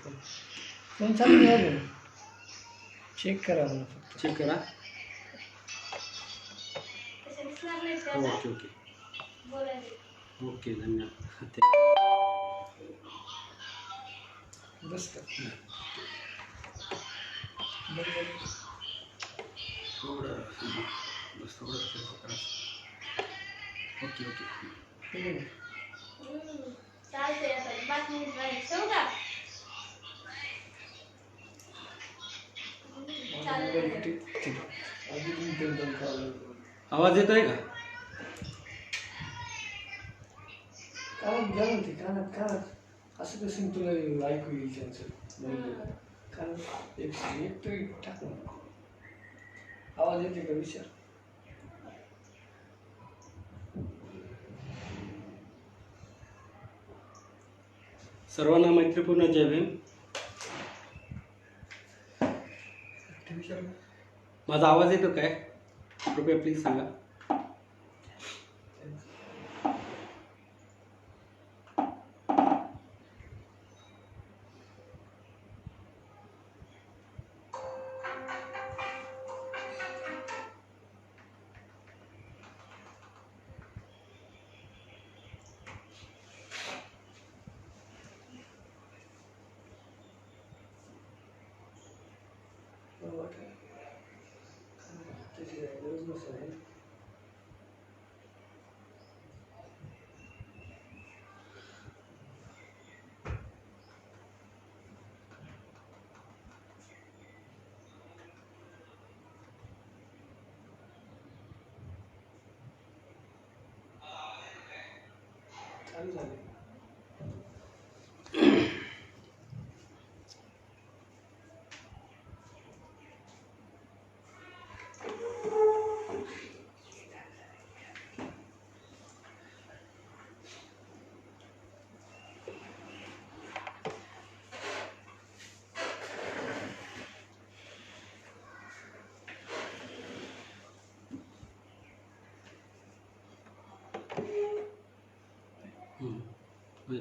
Phone चालू आहे. Check करा मला फक्त. चेक करा. ओके ओके ओके धन्यवाद. बस का थोडं बस थोडं. Okay okay. चालतंय आता 5 मिनिट राहिले ठेवू का? आवाज येतोय का? कानात असं कसं तुला ऐकू येईल त्यांचं कारण एक टाक आवाज येते का विचार. सर्वांना मैत्रीपूर्ण जय भीम. माझा आवाज येतो काय? कृपया प्लीज सांगा. चालू झाले.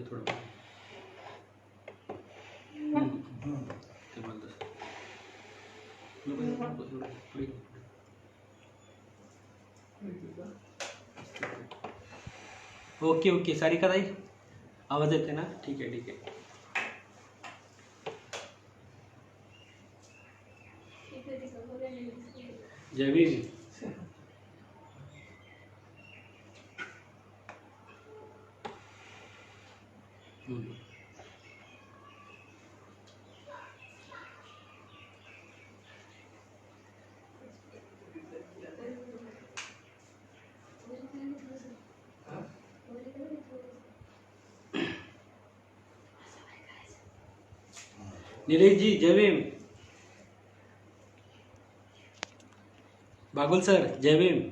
थोडं ओके ओके. सारिका ताई आवाज येते ना? ठीक आहे ठीक आहे. जय भीम. नीलेश जी जय भीम. बागुल सर जय भीम.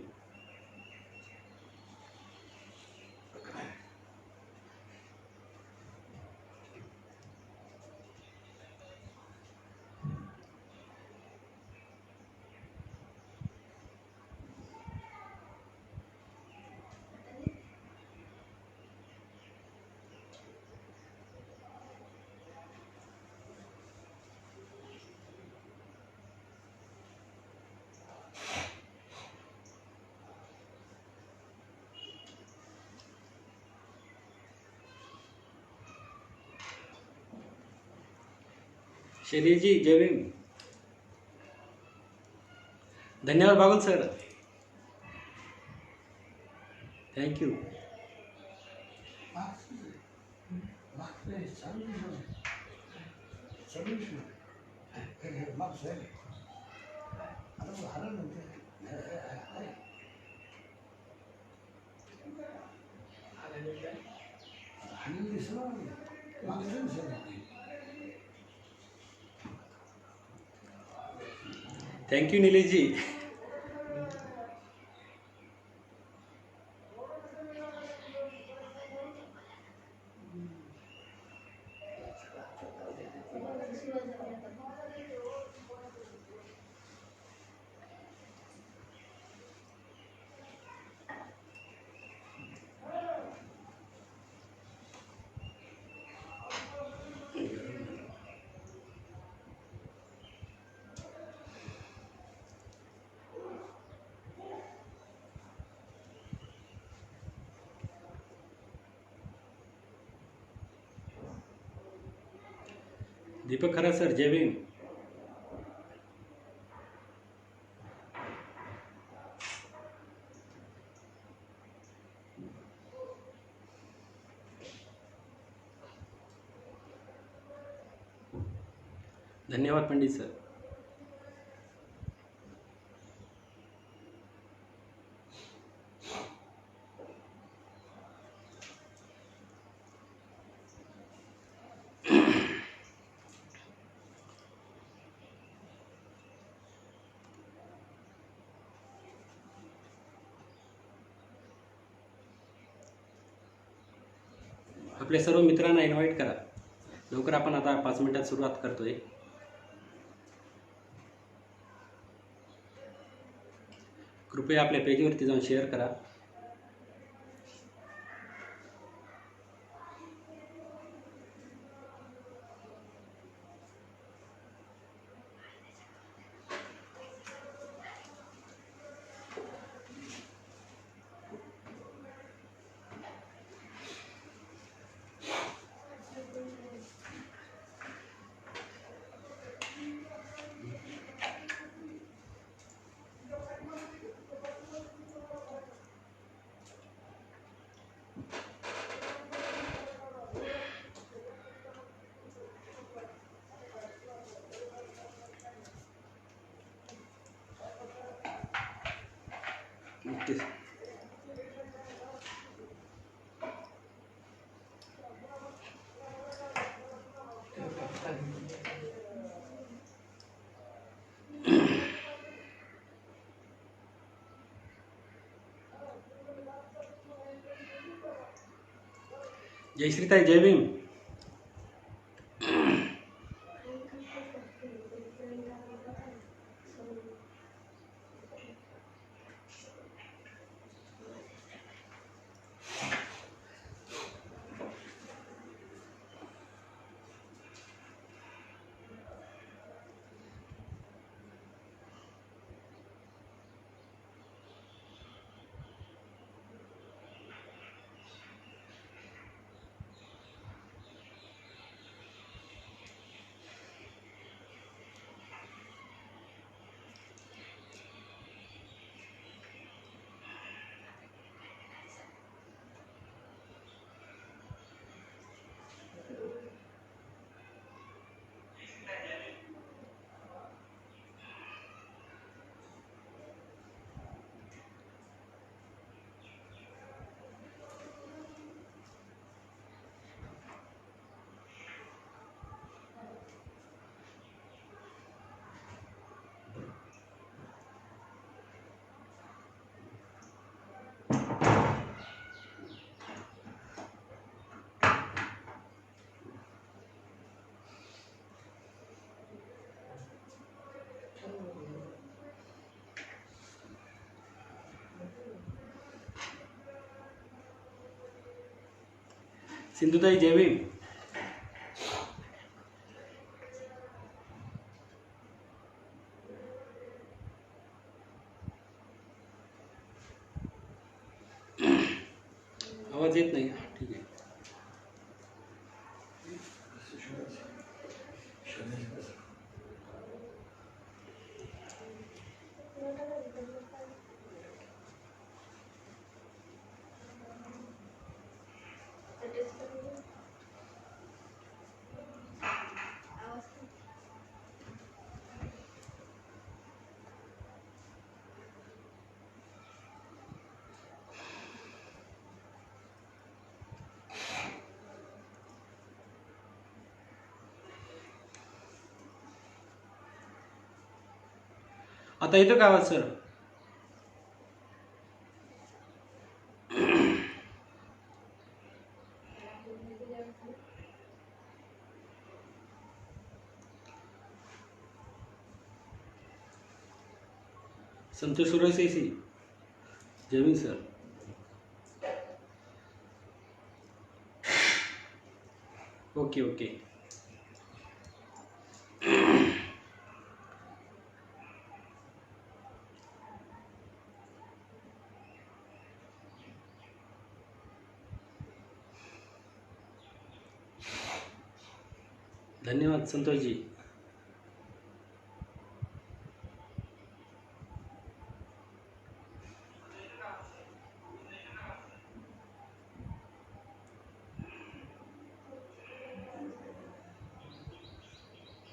शरीर जी जय भीम. धन्यवाद Bagul sir. Thank you. Thank you Nilesh ji. Deepak Khara sir, जय भीम. धन्यवाद पंडित सर. आपल्या सर्व मित्रांना इन्व्हाइट करा. लवकर आपण आता 5 मिनिटात सुरुवात करतोय. कृपया आपल्या पेजवरती जाऊन शेअर करा. ओके. जय श्रीताई, जय भीम. सिंधुताई, जय भीम. आवाज येत नाही. ठीक आहे. आता येतो का आवाज सर? संतोष सुरसेसी, जय भीम सर. Okay okay. धन्यवाद संतोषजी.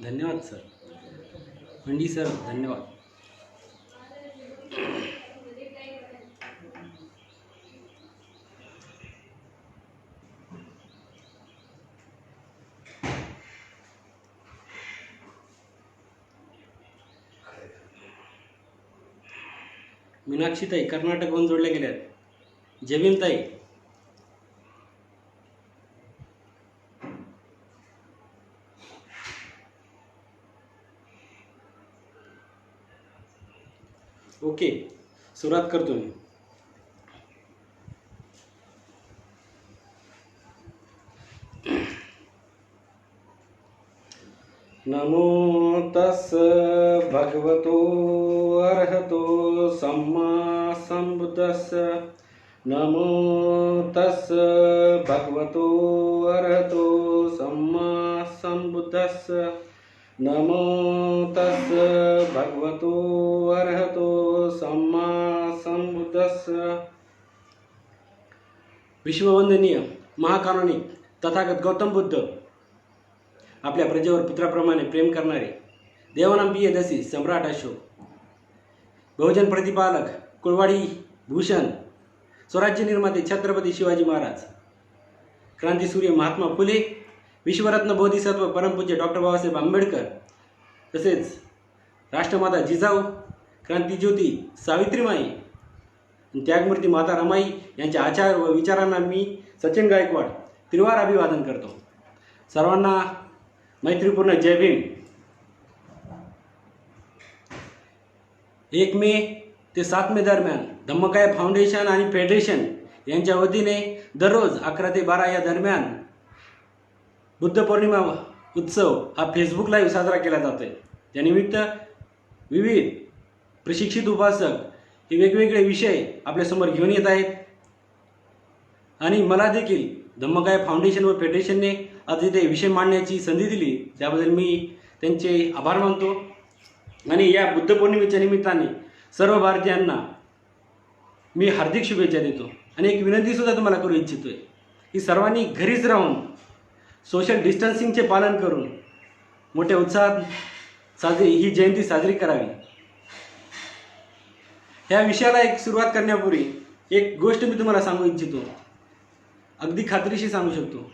धन्यवाद सर. मंडी सर धन्यवाद. मीनाक्षीताई कर्नाटकहून जोडल्या गेल्यात. जमीनताई ओके, सुरुवात करतो मी. नमो तस् भगवतो अर्हतो सम्मा सम्बुद्धस्स. नमो तस् भगवतो अर्हतो सम्मा सम्बुद्धस्स. नमो तस् भगवतो अर्हतो सम्मा सम्बुद्धस्स. विश्ववंदनीय महाकारुणिक तथागत गौतम बुद्ध आपल्या प्रजेवर पुत्राप्रमाणे प्रेम करणारे देवानंद दसी सम्राट अशोक, बहुजन प्रतिपालक कुळवाडी भूषण, स्वराज्य निर्माते छत्रपती शिवाजी महाराज, क्रांतीसूर्य महात्मा फुले, विश्वरत्न बोधिसत्व परमपूज्य डॉक्टर बाबासाहेब आंबेडकर, तसेच राष्ट्रमाता जिजाऊ, क्रांतिज्योती सावित्रीमाई, त्यागमूर्ती माता रमाई यांच्या आचार व विचारांना मी सचिन गायकवाड त्रिवार अभिवादन करतो. सर्वांना मैत्रीपूर्ण जय भीम. 1 मे ते 7 मे दरम्यान धम्मकाय फाउंडेशन आणि फेडरेशन यांच्या वतीने दररोज 11 ते 12 या दरम्यान बुद्ध पौर्णिमा उत्सव हा फेसबुक लाईव्ह साजरा केला जातोय. त्यानिमित्त विविध प्रशिक्षित उपासक हे वेगवेगळे विषय आपल्यासमोर घेऊन येत आहेत आणि मला देखील धम्मकाय फाउंडेशन व फेडरेशनने आज इथे विषय मांडण्याची संधी दिली, त्याबद्दल मी त्यांचे आभार मानतो. आणि या बुद्ध पौर्णिमेच्या निमित्ताने सर्व भारतीयांना मी हार्दिक शुभेच्छा देतो. आणि एक विनंतीसुद्धा तुम्हाला करू इच्छितो आहे की सर्वांनी घरीच राहून सोशल डिस्टन्सिंगचे पालन करून मोठ्या उत्साहात ही जयंती साजरी करावी. ह्या विषयाला एक सुरुवात करण्यापूर्वी एक गोष्ट मी तुम्हाला सांगू इच्छितो, अगदी खात्रीशी सांगू शकतो.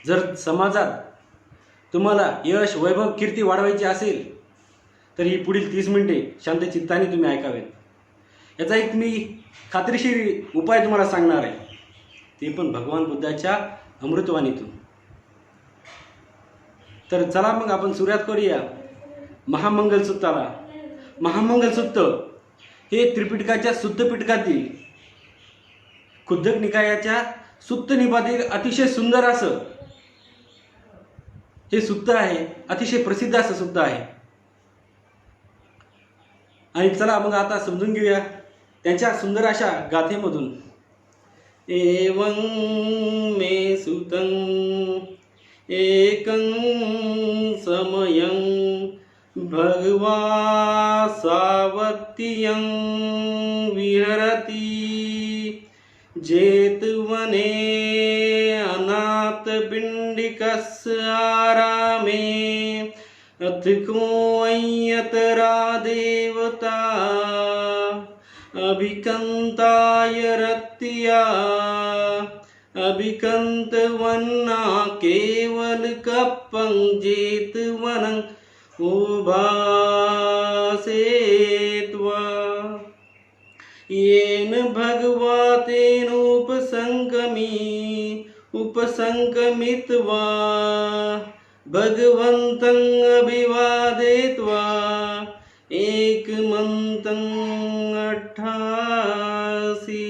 जर समाजात तुम्हाला यश वैभव कीर्ती वाढवायची असेल तर ही पुढील 30 मिनिटे शांत चित्ताने तुम्ही ऐकावेत. याचा एक मी खात्रीशीर उपाय तुम्हाला सांगणार आहे, ते पण भगवान बुद्धाच्या अमृतवाणीतून. तर चला मग आपण सुरुवात करूया महामंगल सूक्ताला. महामंगल सूक्त हे त्रिपिटकाच्या शुद्ध पिटकातील खुद्दक निकायाच्या सुत्त निपातील अतिशय सुंदर असं हे सूक्त आहे. अतिशय प्रसिद्ध असं सूक्त आहे. आणि चला मग आता समजून घेऊया त्यांच्या सुंदर अशा गाथेमधून. एवं मे सुतं एकं समयं भगवा सावत्यं विहरति जेतवने अनाथ पिंडिकस्य आरामे अथिकोऽयतरा देवता अभिकंताय रत्या अभिकंतवन्ना केवल कप्पं जेतवनं उभासेत्वा येन भगवतेनोपसंगमित्वा भगवन्तं अभिवादयित्वा एकमन्तं 88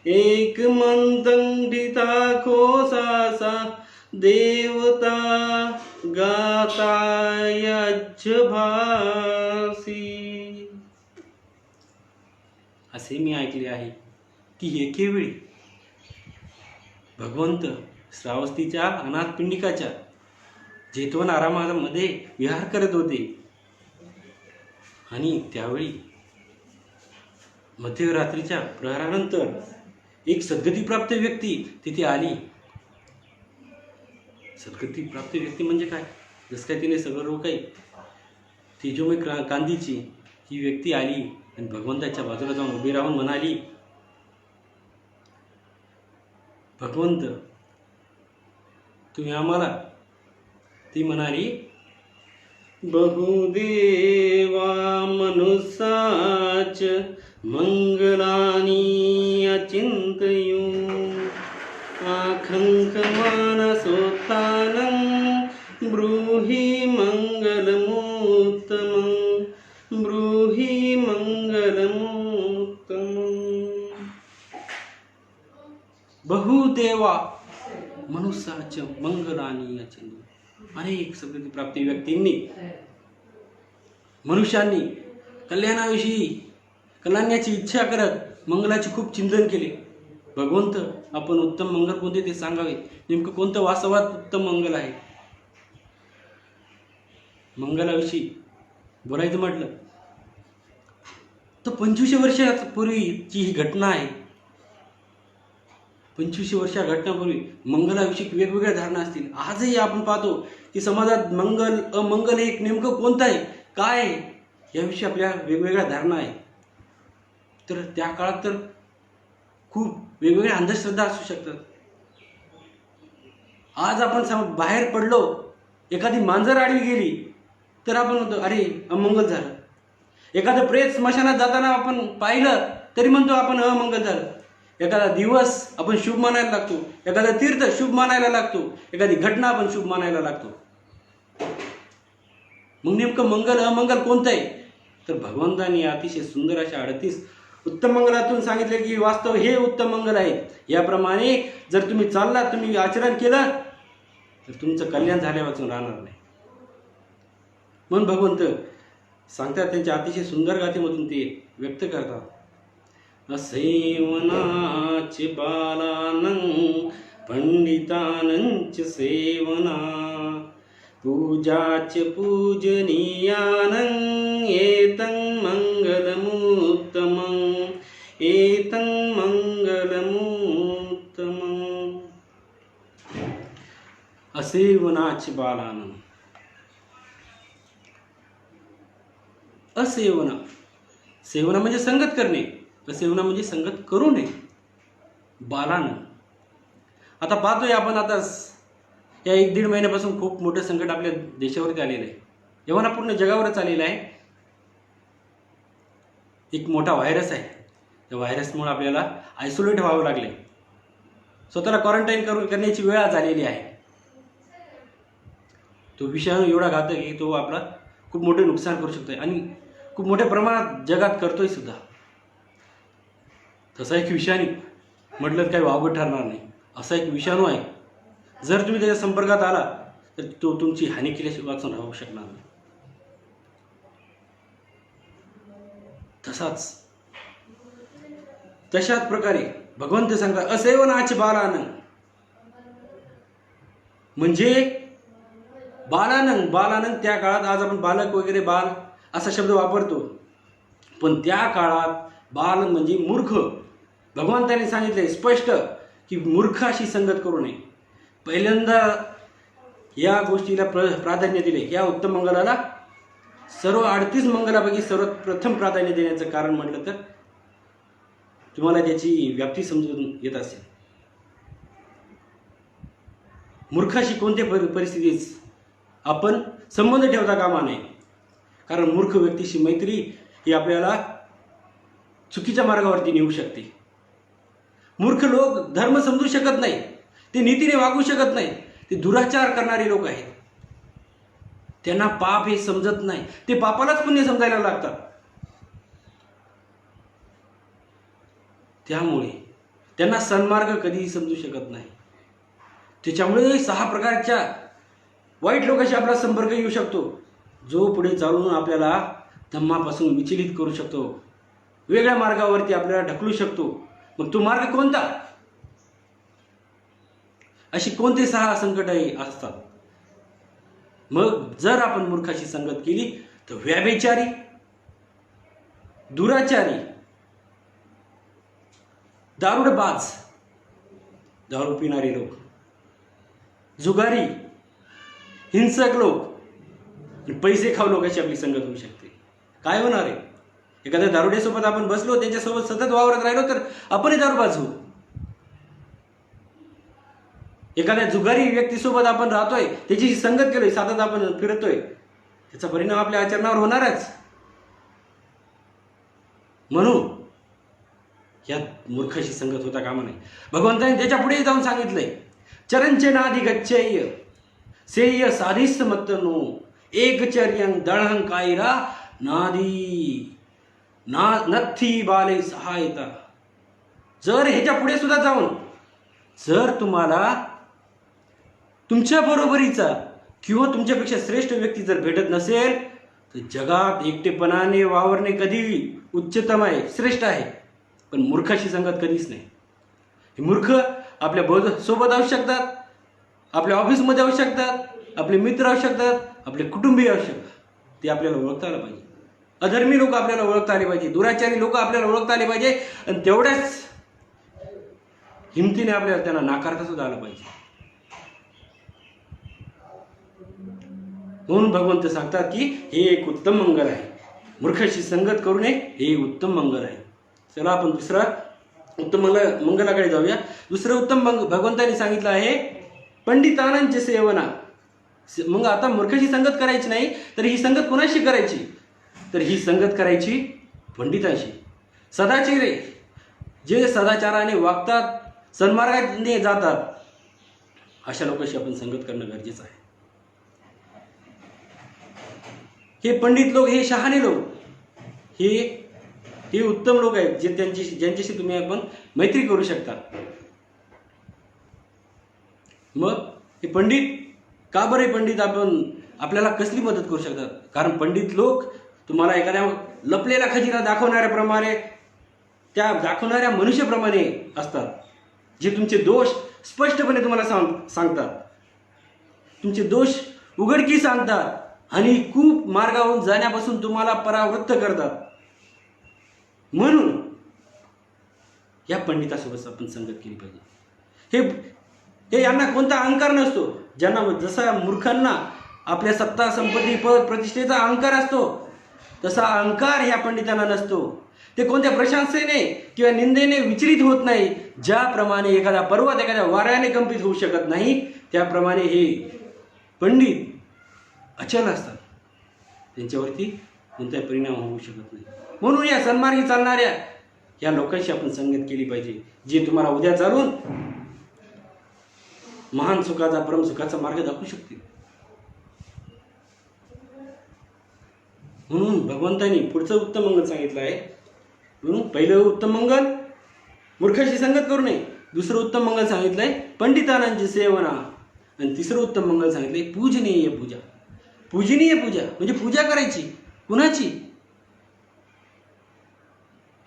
एकमन्तं ढिताखोसासा देवता गातायज्जभासी. असे मी ऐकले आहे की एकेवेळी भगवंत श्रावस्तीच्या अनाथ पिंडिकाच्या जेतवन आरामामध्ये विहार करत होते. आणि त्यावेळी मध्यरात्रीच्या प्रहारानंतर एक सद्गतीप्राप्त व्यक्ती तिथे आली. सद्गतीप्राप्त व्यक्ती म्हणजे काय? जसं काय तिने सगळं काही तेजोमय कांतीची ही व्यक्ती आली आणि भगवंताच्या बाजूला जाऊन उभी राहून म्हणाली, भगवंत तुम्ही आम्हाला. ती म्हणाली, बहुदेवा मनुसाच मंगलानी अचिंतयू आखंक मानसोत्थानं ब्रूहि मंगलमुत्तमं ब्रूहि मंगलमुत्तमं. बहुदेवा मनुष्याच मंगलानी अचिंतयू. अनेक सद्गती प्राप्ती व्यक्तींनी, मनुष्यांनी कल्याणाविषयी कल्याणाची इच्छा करत मंगलाचे खूप चिंतन केले. भगवंत आपण उत्तम मंगल कोणते ते सांगावे. नेमकं कोणतं वास्तवात उत्तम मंगल आहे? मंगलाविषयी बोलायचं म्हटलं तर 25 वर्षापूर्वीची ही घटना आहे. 25 वर्षा घटनापूर्वी मंगलाविषयी वेगवेगळ्या धारणा असतील. आजही आपण पाहतो की समाजात मंगल अमंगल एक नेमकं कोणतं आहे, काय आहे, याविषयी आपल्या वेगवेगळ्या धारणा आहे. तर त्या काळात तर खूप वेगवेगळ्या अंधश्रद्धा असू शकतात. आज आपण बाहेर पडलो, एखादी मांजर आडवी गेली तर आपण म्हणतो अरे अमंगल झालं. एखादं प्रेत स्मशानात जाताना आपण पाहिलं तरी म्हणतो आपण अमंगल झालं. एखादा दिवस आपण शुभ मानायला लागतो, एखादा तीर्थ शुभ मानायला लागतो, एखादी घटना आपण शुभ मानायला लागतो. मग नेमकं मंगल अमंगल कोणतं आहे? तर भगवंतांनी अतिशय सुंदर अशा 38 उत्तम मंगलातून सांगितले की वास्तव हे उत्तम मंगल आहे. याप्रमाणे जर तुम्ही चाललात, तुम्ही आचरण केलं तर तुमचं कल्याण झाल्यापासून राहणार नाही. म्हणून भगवंत सांगतात, त्यांच्या अतिशय सुंदर गाथेमधून ते व्यक्त करतात. असेवनाच बालानं पंडितानंच सेवना पूजाच पूजनीयानं एतं मंगलमुत्तमं एतं मंगलमुत्तमं. असेवनाच बालानं. असेवना, सेवना म्हणजे संगत करणे, असेवना म्हणजे संगत करू नये. बालानं. आता पाहतोय आपण, आता या 1-1.5 महिन्यापासून खूप मोठं संकट आपल्या देशावरती आलेलं आहे. एव्हा पूर्ण जगावरच आलेलं आहे. एक मोठा व्हायरस आहे. त्या व्हायरसमुळे आपल्याला आयसोलेट व्हावं लागले, स्वतःला क्वारंटाईन करण्याची वेळ आज आलेली आहे. तो विषाणू एवढा घातक आहे की तो आपला खूप मोठे नुकसान करू शकतोय आणि खूप मोठ्या प्रमाणात जगात करतोय सुद्धा. तसा एक विषाणू म्हटलं काही वावगं ठरणार नाही. असा एक विषाणू आहे, जर तुम्ही त्याच्या संपर्कात आला तर तो तुमची हानी केल्याशिवाय वाचून राहू शकणार नाही. तशाच प्रकारे भगवंत सांगतात असेवनाच बालानं. म्हणजे बालानं त्या काळात, आज आपण बालक वगैरे बाल असा शब्द वापरतो, पण त्या काळात बाल म्हणजे मूर्ख. भगवंतांनी सांगितले स्पष्ट की मूर्खाशी संगत करू नये. पहिल्यांदा या गोष्टीला प्राधान्य दिले. या उत्तम मंगलाला सर्व 38 मंगलापैकी सर्वात प्रथम प्राधान्य देण्याचं कारण म्हटलं तर तुम्हाला त्याची व्याप्ती समजून येत असेल. मूर्खाशी कोणत्या परिस्थितीत आपण संबंध ठेवता कामा नये, कारण मूर्ख व्यक्तीशी मैत्री ही आपल्याला चुकीच्या मार्गावरती नेऊ शकते. मूर्ख लोक धर्म समजू शकत नाही, ते नीतीने वागू शकत नाही, ते दुराचार करणारे लोक आहेत. त्यांना पाप हे समजत नाही, ते पापालाच पुण्य समजायला लागतात. त्यामुळे त्यांना सन्मार्ग कधीही समजू शकत नाही. त्याच्यामुळे 6 प्रकारच्या वाईट लोकांशी आपला संपर्क येऊ शकतो, जो पुढे चालून आपल्याला धम्मापासून विचलित करू शकतो, वेगळ्या मार्गावरती आपल्याला ढकलू शकतो. मग तो मार्ग कोणता? अशी कोणते 6 संकट असतात? मग जर आपण मूर्खाशी संगत केली तर व्यभिचारी, दुराचारी, दारुडबाज, दारू पिणारे लोक, जुगारी, हिंसक लोक, पैसे खाऊ लोकांची आपली संगत होऊ शकते. काय होणार आहे? एखाद्या दारुड्यासोबत आपण बसलो, त्यांच्यासोबत सतत वावरत राहिलो तर आपणही दारूबाज होऊ. एखाद्या जुगारी व्यक्तीसोबत आपण राहतोय, त्याची संगत केलोय, सतत आपण फिरतोय, त्याचा परिणाम आपल्या आचरणावर होणारच. म्हणून या मूर्खाशी संगत होता कामा नाही. भगवंताने त्याच्या पुढे जाऊन सांगितलंय, चरंचे नादी गच्छेय सेय साधिस मतनो एकचर्यं दळहं कायरा नादी ना नथी बाले सहायता. जर ह्याच्या पुढे सुद्धा जाऊन जर तुम्हाला तुमच्या बरोबरीचा किंवा तुमच्यापेक्षा श्रेष्ठ व्यक्ती जर भेटत नसेल तर जगात एकटेपणाने वावरणे कधी उच्चतम आहे, श्रेष्ठ आहे. पण मूर्खाशी संगत कधीच नाही. हे मूर्ख आपल्या सोबत असू शकतात, आपल्या ऑफिसमध्ये असू शकतात, आपले मित्र असू शकतात, आपले कुटुंबीय असू शकतात. ते आपल्याला ओळखता आलं पाहिजे. अधर्मी लोक आपल्याला ओळखता आले पाहिजे, दुराचारी लोक आपल्याला ओळखता आले पाहिजे, आणि तेवढ्याच हिमतीने आपल्याला त्यांना नाकारता सुद्धा आलं पाहिजे. म्हणून भगवंत सांगतात की हे एक उत्तम मंगल आहे. मूर्खाशी संगत करू नये, हे उत्तम मंगल आहे. चला आपण दुसरा उत्तम मंगलाकडे जाऊया. दुसरं उत्तम भगवंतांनी सांगितलं आहे पंडितानांचे सेवना. मग आता मूर्खाशी संगत करायची नाही तर ही संगत कोणाशी करायची? तर ही संगत करायची पंडितांशी. सदाचारी, जे सदाचाराने वागतात, सन्मार्गाने जातात, अशा लोकांशी आपण संगत करणं गरजेचं आहे. हे पंडित लोक, हे शहाणे लोक, हे उत्तम लोक आहेत जे ज्यांच्याशी तुम्ही आपण मैत्री करू शकता. मग हे पंडित का बरे? पंडित आपल्याला कसली मदत करू शकतात? कारण पंडित लोक तुम्हाला एखाद्या लपलेला खजिना दाखवणाऱ्याप्रमाणे, त्या दाखवणाऱ्या मनुष्याप्रमाणे असतात, जे तुमचे दोष स्पष्टपणे तुम्हाला सांगतात, तुमचे दोष उघडकी सांगतात आणि खूप मार्गावरून जाण्यापासून तुम्हाला परावृत्त करतात. म्हणून या पंडितासोबत आपण संगत केली पाहिजे. हे यांना कोणता अहंकार नसतो. ज्यांना जसा मूर्खांना आपल्या सत्ता, संपत्ती, पद, प्रतिष्ठेचा अहंकार असतो, तसा अहंकार ह्या पंडितांना नसतो. ते कोणत्या प्रशंसेने किंवा निंदेने विचलित होत नाही. ज्याप्रमाणे एखादा पर्वत एखाद्या वाऱ्याने कंपित होऊ शकत नाही, त्याप्रमाणे हे पंडित अचल असतात. त्यांच्यावरती कोणताही परिणाम होऊ शकत नाही. म्हणून या सन्मार्गी चालणाऱ्या या लोकांशी आपण संगत केली पाहिजे, जे तुम्हाला उद्या चालून महान सुखाचा, परमसुखाचा मार्ग दाखवू शकतील. म्हणून भगवंतांनी पुढचं उत्तम मंगल सांगितलं आहे. म्हणून पहिलं उत्तम मंगल मूर्खाशी संगत करू नये. दुसरं उत्तम मंगल सांगितलंय पंडितानांची सेवना. आणि तिसरं उत्तम मंगल सांगितलंय पूजनीय पूजा. पूजनीय पूजा म्हणजे पूजा करायची. कुणाची?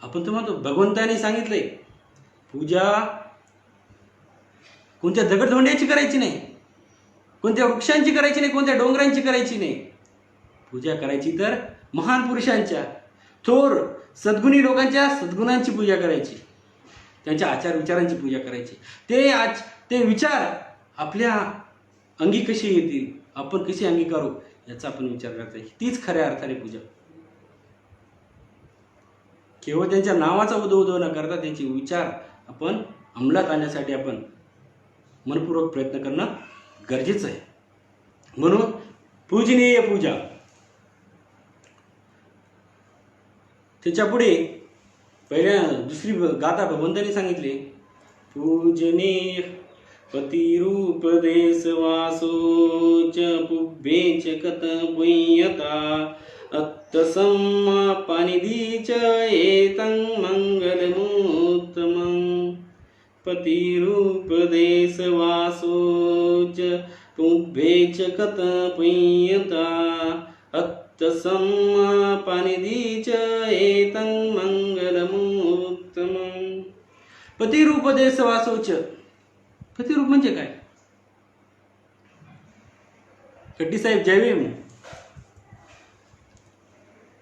आपण तर म्हणतो भगवंताने सांगितलंय पूजा कोणत्या दगडधोंड्याची करायची नाही, कोणत्या वृक्षांची करायची नाही, कोणत्या डोंगरांची करायची नाही. पूजा करायची तर महान पुरुषांच्या, थोर सद्गुणी लोकांच्या सद्गुणांची पूजा करायची, त्यांच्या आचार विचारांची पूजा करायची. ते विचार आपल्या अंगी कसे येतील, आपण कसे अंगीकारू याचा आपण विचार करता. तीच खऱ्या अर्थाने पूजा. केवळ त्यांच्या नावाचा उदो न करता त्यांचे विचार आपण अंमलात आणण्यासाठी आपण मनपूर्वक प्रयत्न करणं गरजेचं आहे. म्हणून पूजनीय पूजा. त्याच्या पुढे पहिल्या दुसरी गाथा भगवंतांनी सांगितली पूजनीय पतिरूप देश वासोच पुभ्येच कथ पुय्यता अत्तसम्मापानिधीच एतं मंगलमुत्तमं. पतिरूप देश वासोच पुभ्येच कथ पुय्यता अत्तसम्मापानिधीच एतं मंगलमुत्तमं. पतिरूप देश वासोच. पतिरूप म्हणजे काय? कट्टी साहेब जय भीम.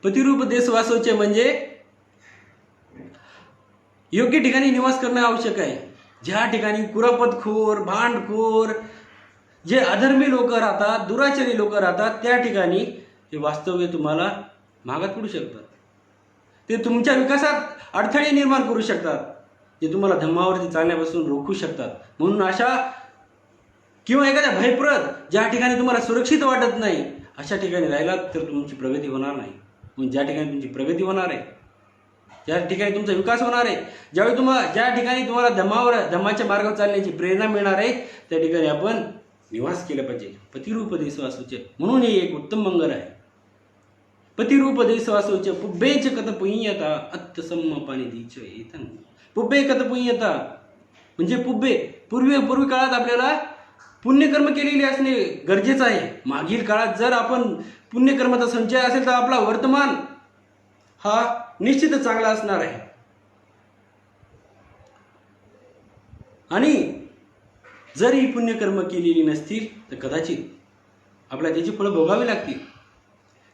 पतिरूप देश वाचवायचे म्हणजे योग्य ठिकाणी निवास करणं आवश्यक आहे. ज्या ठिकाणी कुरापतखोर, भांडखोर, जे अधर्मी लोक राहतात, दुराचारी लोक राहतात, त्या ठिकाणी हे वास्तव्य तुम्हाला महागात पडू शकतात. ते तुमच्या विकासात अडथळे निर्माण करू शकतात, जे तुम्हाला धम्मावरती चालण्यापासून रोखू शकतात. म्हणून अशा किंवा एखाद्या भयप्रद ज्या ठिकाणी तुम्हाला सुरक्षित वाटत नाही अशा ठिकाणी राहिलात तर तुमची प्रगती होणार नाही. म्हणून ज्या ठिकाणी तुमची प्रगती होणार आहे, ज्या ठिकाणी तुमचा विकास होणार आहे, ज्या ठिकाणी तुम्हाला धम्माच्या मार्गावर चालण्याची प्रेरणा मिळणार आहे, त्या ठिकाणी आपण निवास केला पाहिजे. पतिरूप देश वाचवायचे म्हणून हे एक उत्तम मंगल आहे. पतिरूप देश वाचवायचे पुब्बेच कथ पुण्यता अत्तसम्म पाणी दीच येतं. पुब्बे कथ पुण्यता म्हणजे पूर्वी काळात आपल्याला पुण्यकर्म केलेले असणे गरजेचं आहे. मागील काळात जर आपण पुण्यकर्माचा संचय असेल तर आपला वर्तमान हा निश्चितच चांगला असणार आहे. आणि जर ही पुण्यकर्म केलेली नसतील तर कदाचित आपल्याला त्याची फळं भोगावी लागतील.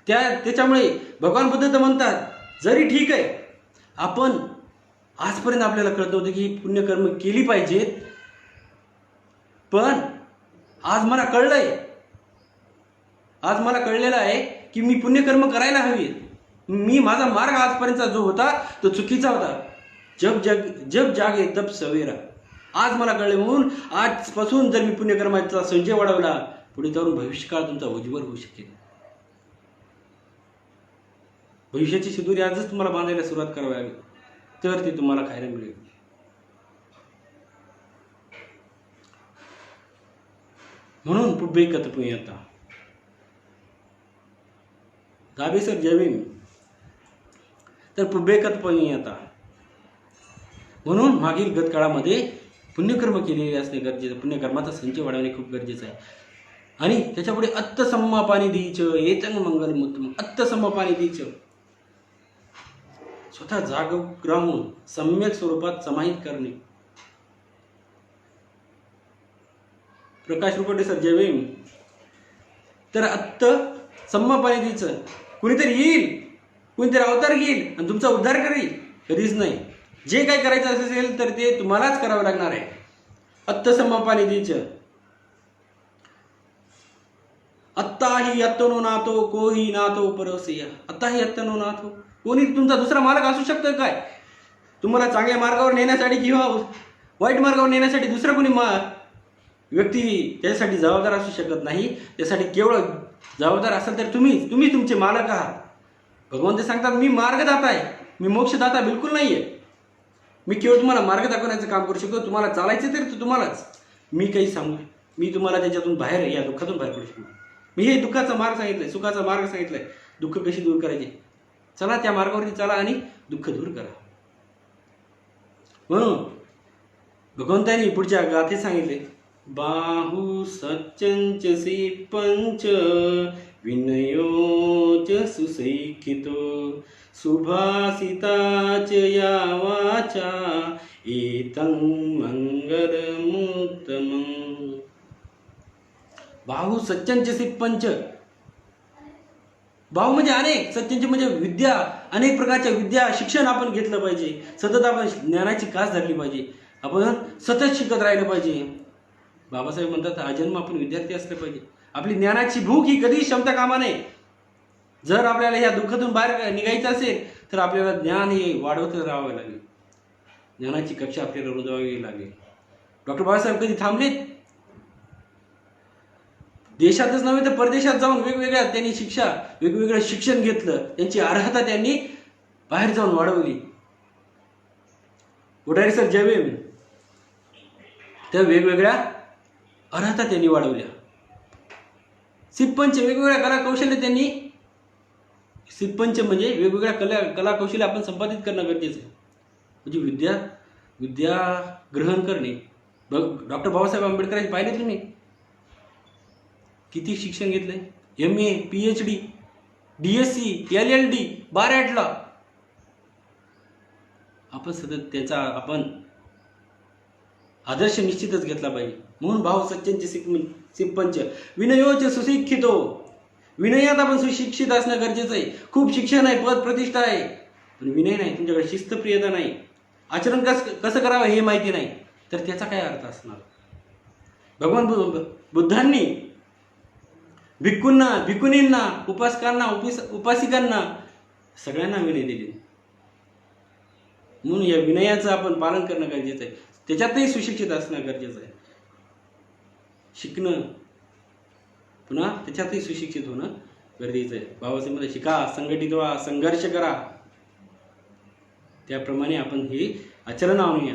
त्याच्यामुळे भगवान बुद्ध तर म्हणतात, जरी ठीक आहे आपण आजपर्यंत आपल्याला कळत नव्हतं की ही पुण्यकर्म केली पाहिजेत, पण आज मला कळलेलं आहे की मी पुण्यकर्म करायला हवी. माझा मार्ग आजपर्यंतचा जो होता तो चुकीचा होता. जब जागे तब सवेरा. आज मला कळले, म्हणून आजपासून जर मी पुण्यकर्माचा संचय वाढवला, पुढे जाऊन भविष्यकाळ तुमचा उज्ज्वल होऊ शकेल. भविष्याची शिदोरी आजच तुम्हाला बांधायला सुरुवात करावी लागेल, तर ते तुम्हाला खायला मिळेल. म्हणून पुब्बे कथ पुण्यता. दाबे सर जय भीम. तर पुब्बे कथ पुण्यता म्हणून मागील गतकाळामध्ये पुण्यकर्म केलेले असणे गरजेचं, पुण्यकर्माचा संचय वाढवणे खूप गरजेचं आहे. आणि त्याच्यापुढे अत्तसम्मा पाणी दीच येतं मंगल उत्तम. अत्तसम्मा पाणी दीच, स्वतः जाग राहून सम्यक स्वरूपात समाहित करणे. प्रकाश रुपटे सर जय भीम. तर अत्त सम्मा पाणी दीच, कुणीतरी येईल, कुणीतरी अवतार घेईल आणि तुमचा उद्धार करेल, कधीच नाही. जे काही करायचं असेल तर ते तुम्हालाच करावं लागणार आहे. अत्तसम्मा पाणी दीच. आत्ताही अत्तनो नातो कोही नातो परोसिया. आत्ताही अत्तनो नातो, कोणी तुमचा दुसरा मार्ग असू शकतो काय? तुम्हाला चांगल्या मार्गावर नेण्यासाठी किंवा वाईट मार्गावर नेण्यासाठी दुसरा कोणी व्यक्ती त्याच्यासाठी जबाबदार असू शकत नाही. त्यासाठी केवळ जबाबदार असाल तर तुम्ही तुमचे मालक आहात. भगवान ते सांगतात, मी मार्गदाता आहे, मी मोक्षदाता बिलकुल नाही आहे. मी केवळ तुम्हाला मार्ग दाखवण्याचं काम करू शकतो. तुम्हाला चालायचं तरी तुम्हालाच. मी काही सांगू, मी तुम्हाला त्याच्यातून बाहेर, या दुःखातून बाहेर पडू शकतो. मी हे दुःखाचा मार्ग सांगितलाय, सुखाचा मार्ग सांगितलाय. दुःख कशी दूर करायची, चला त्या मार्गावरती चला आणि दुःख दूर करा. म्हणून भगवंतांनी पुढच्या गाथेत सांगितले, बाहू सच्चंच सी पंच विनयोच सुसैखितो सुभाषिताच या वाचा एतं मंगलमुत्तमं. बाहू सच्चंच सी पंच. बाहू म्हणजे अनेक, सच्चंच म्हणजे विद्या, अनेक प्रकारच्या विद्या, शिक्षण आपण घेतलं पाहिजे. सतत आपण ज्ञानाची कास धरली पाहिजे. आपण सतत शिकत राहिलं पाहिजे. बाबासाहेब म्हणतात, आजन्म आपण विद्यार्थी असले पाहिजे. आपली ज्ञानाची भूक ही कधीच क्षमता कामा नये. जर आपल्याला या दुःखातून बाहेर निघायचं असेल तर आपल्याला ज्ञान हे वाढवत राहावं लागेल. ज्ञानाची कक्षा आपल्याला रुजवावी लागेल. डॉक्टर बाबासाहेब कधी थांबलेत? देशातच नव्हे तर परदेशात जाऊन वेगवेगळं शिक्षण घेतलं. त्यांची अर्हता त्यांनी बाहेर जाऊन वाढवली. कोठारी सर जय भीम. त्या वेगवेगळ्या अर्हता त्यांनी वाढवल्या. सिप्पंच वेगवेगळ्या कला कौशल्य त्यांनी, सिप्पंच म्हणजे वेगवेगळ्या कला कौशल्य आपण संपादित करणं गरजेचं आहे. म्हणजे विद्या ग्रहण करणे. डॉक्टर बाबासाहेब आंबेडकरांनी पाहिले तुम्ही किती शिक्षण घेतलंय. MA, PhD, DSc, LLD, बारॅटला. आपण सतत त्याचा आपण आदर्श निश्चितच घेतला पाहिजे. म्हणून भाव सच्चनचे सिप्पंच विनयोच सुशिक्षितो. विनयात आपण सुशिक्षित असणं गरजेचं आहे. खूप शिक्षण आहे, पद प्रतिष्ठा आहे, पण विनय नाही, तुमच्याकडे शिस्तप्रियता नाही, आचरण कसं करावं हे माहिती नाही, तर त्याचा काय अर्थ असणार. भगवान बुद्धांनी भिक्खूंना, भिक्खुनींना, उपासकांना, उपासिकांना सगळ्यांना विनय दिले. म्हणून या विनयाचं आपण पालन करणं गरजेचं आहे. त्याच्यातही सुशिक्षित असणं गरजेचं आहे. शिकणं पुन्हा त्याच्यातही सुशिक्षित होणं गरजेचं आहे. भावासीमध्ये शिका, संघटित व्हा, संघर्ष करा. त्याप्रमाणे आपण हे आचरण आणूया.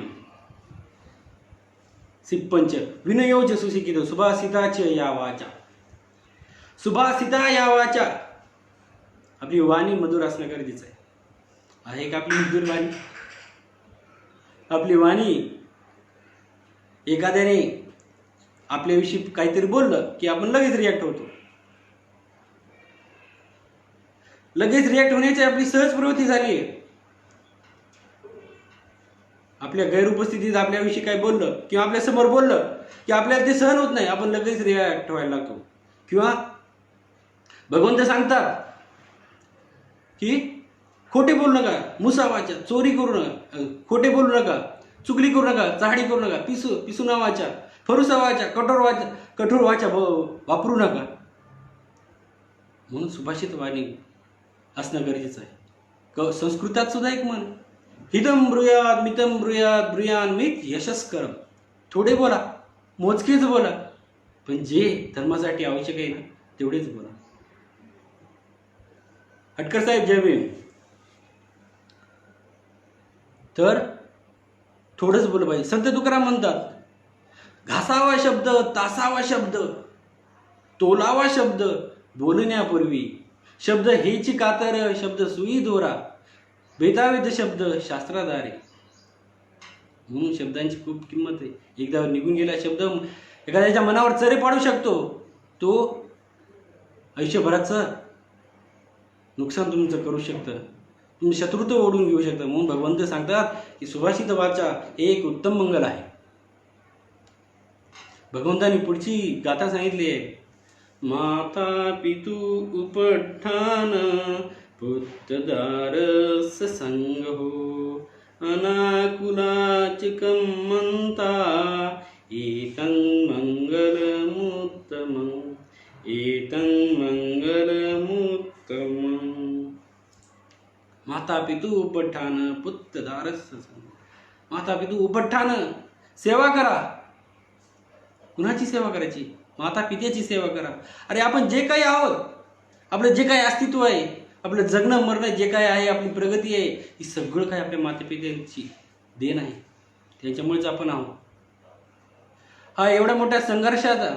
सिप्पंच विनयोच सुशिक्षित सुभाषिताच या वाचा. सुभाषिता या वाचा. आपली वाणी मधुर असणं गरजेचं आहे. आहे का आपली मधुर वाणी? आपली वाणी एखाद्याने आपल्याविषयी काहीतरी बोललं की आपण लगेच रिॲक्ट होतो. लगेच रिॲक्ट होण्याची आपली सहज प्रवृत्ती झाली आहे. आपल्या गैरउपस्थितीत आपल्याविषयी काय बोललं किंवा आपल्या समोर बोललं की आपल्याला ते सहन होत नाही, आपण लगेच रिॲक्ट व्हायला लागतो. किंवा भगवंत सांगतात की खोटे बोलू नका, मुसावाचा, चोरी करू नका, खोटे बोलू नका, चुगली करू नका, चहाडी करू नका, पिसू नावाच्या, फरुसावाच्या, कठोर वाचा वापरू नका. म्हणून सुभाषित वाणी असणं गरजेचं आहे. संस्कृतात सुद्धा एक म्हण, हितम ब्रूयात मितम ब्रूयात ब्रूयान मित यशस्करम. थोडे बोला, मोजकेच बोला, पण जे धर्मासाठी आवश्यक आहे ना तेवढेच बोला. हटकर साहेब जय भीम. तर थोडंच बोल पाहिजे. संत तुकाराम म्हणतात, घासावा शब्द, तासावा शब्द, तोलावा शब्द, बोलण्यापूर्वी शब्द हेची कातर, शब्द सुई दोरा, वेदावेद शब्द शास्त्राधारे. म्हणून शब्दांची खूप किंमत आहे. एकदा निघून गेला शब्द एखाद्याच्या मनावर चरे पाडू शकतो. तो आयुष्यभराचं नुकसान तुमचं करू शकतं, तुम्ही शत्रुत्व ओढून घेऊ शकता. म्हणून भगवंत सांगतात की सुभाषित वाचा एक उत्तम मंगल आहे. भगवंतांनी पुढची गाथा सांगितली आहे, माता पितू उपठान पुत्रदारस संग हो, अनाकुलाचिकं मंता एतं मंगलमुत्तमं, एतं मंगलमुत्तमं. माता पितू उपठान पुत्रदारस संग. माता पितू उपठान, सेवा करा. कुणाची सेवा करायची? माता पित्याची सेवा करा. अरे आपण जे काही आहोत, आपलं जे काही अस्तित्व आहे, आपलं जगणं मरणं जे काय आहे, आपली प्रगती आहे, ही सगळं काय आपल्या मातेपित्यांची देण आहे. त्यांच्यामुळेच आपण आहोत. हा एवढ्या मोठ्या संघर्षाचा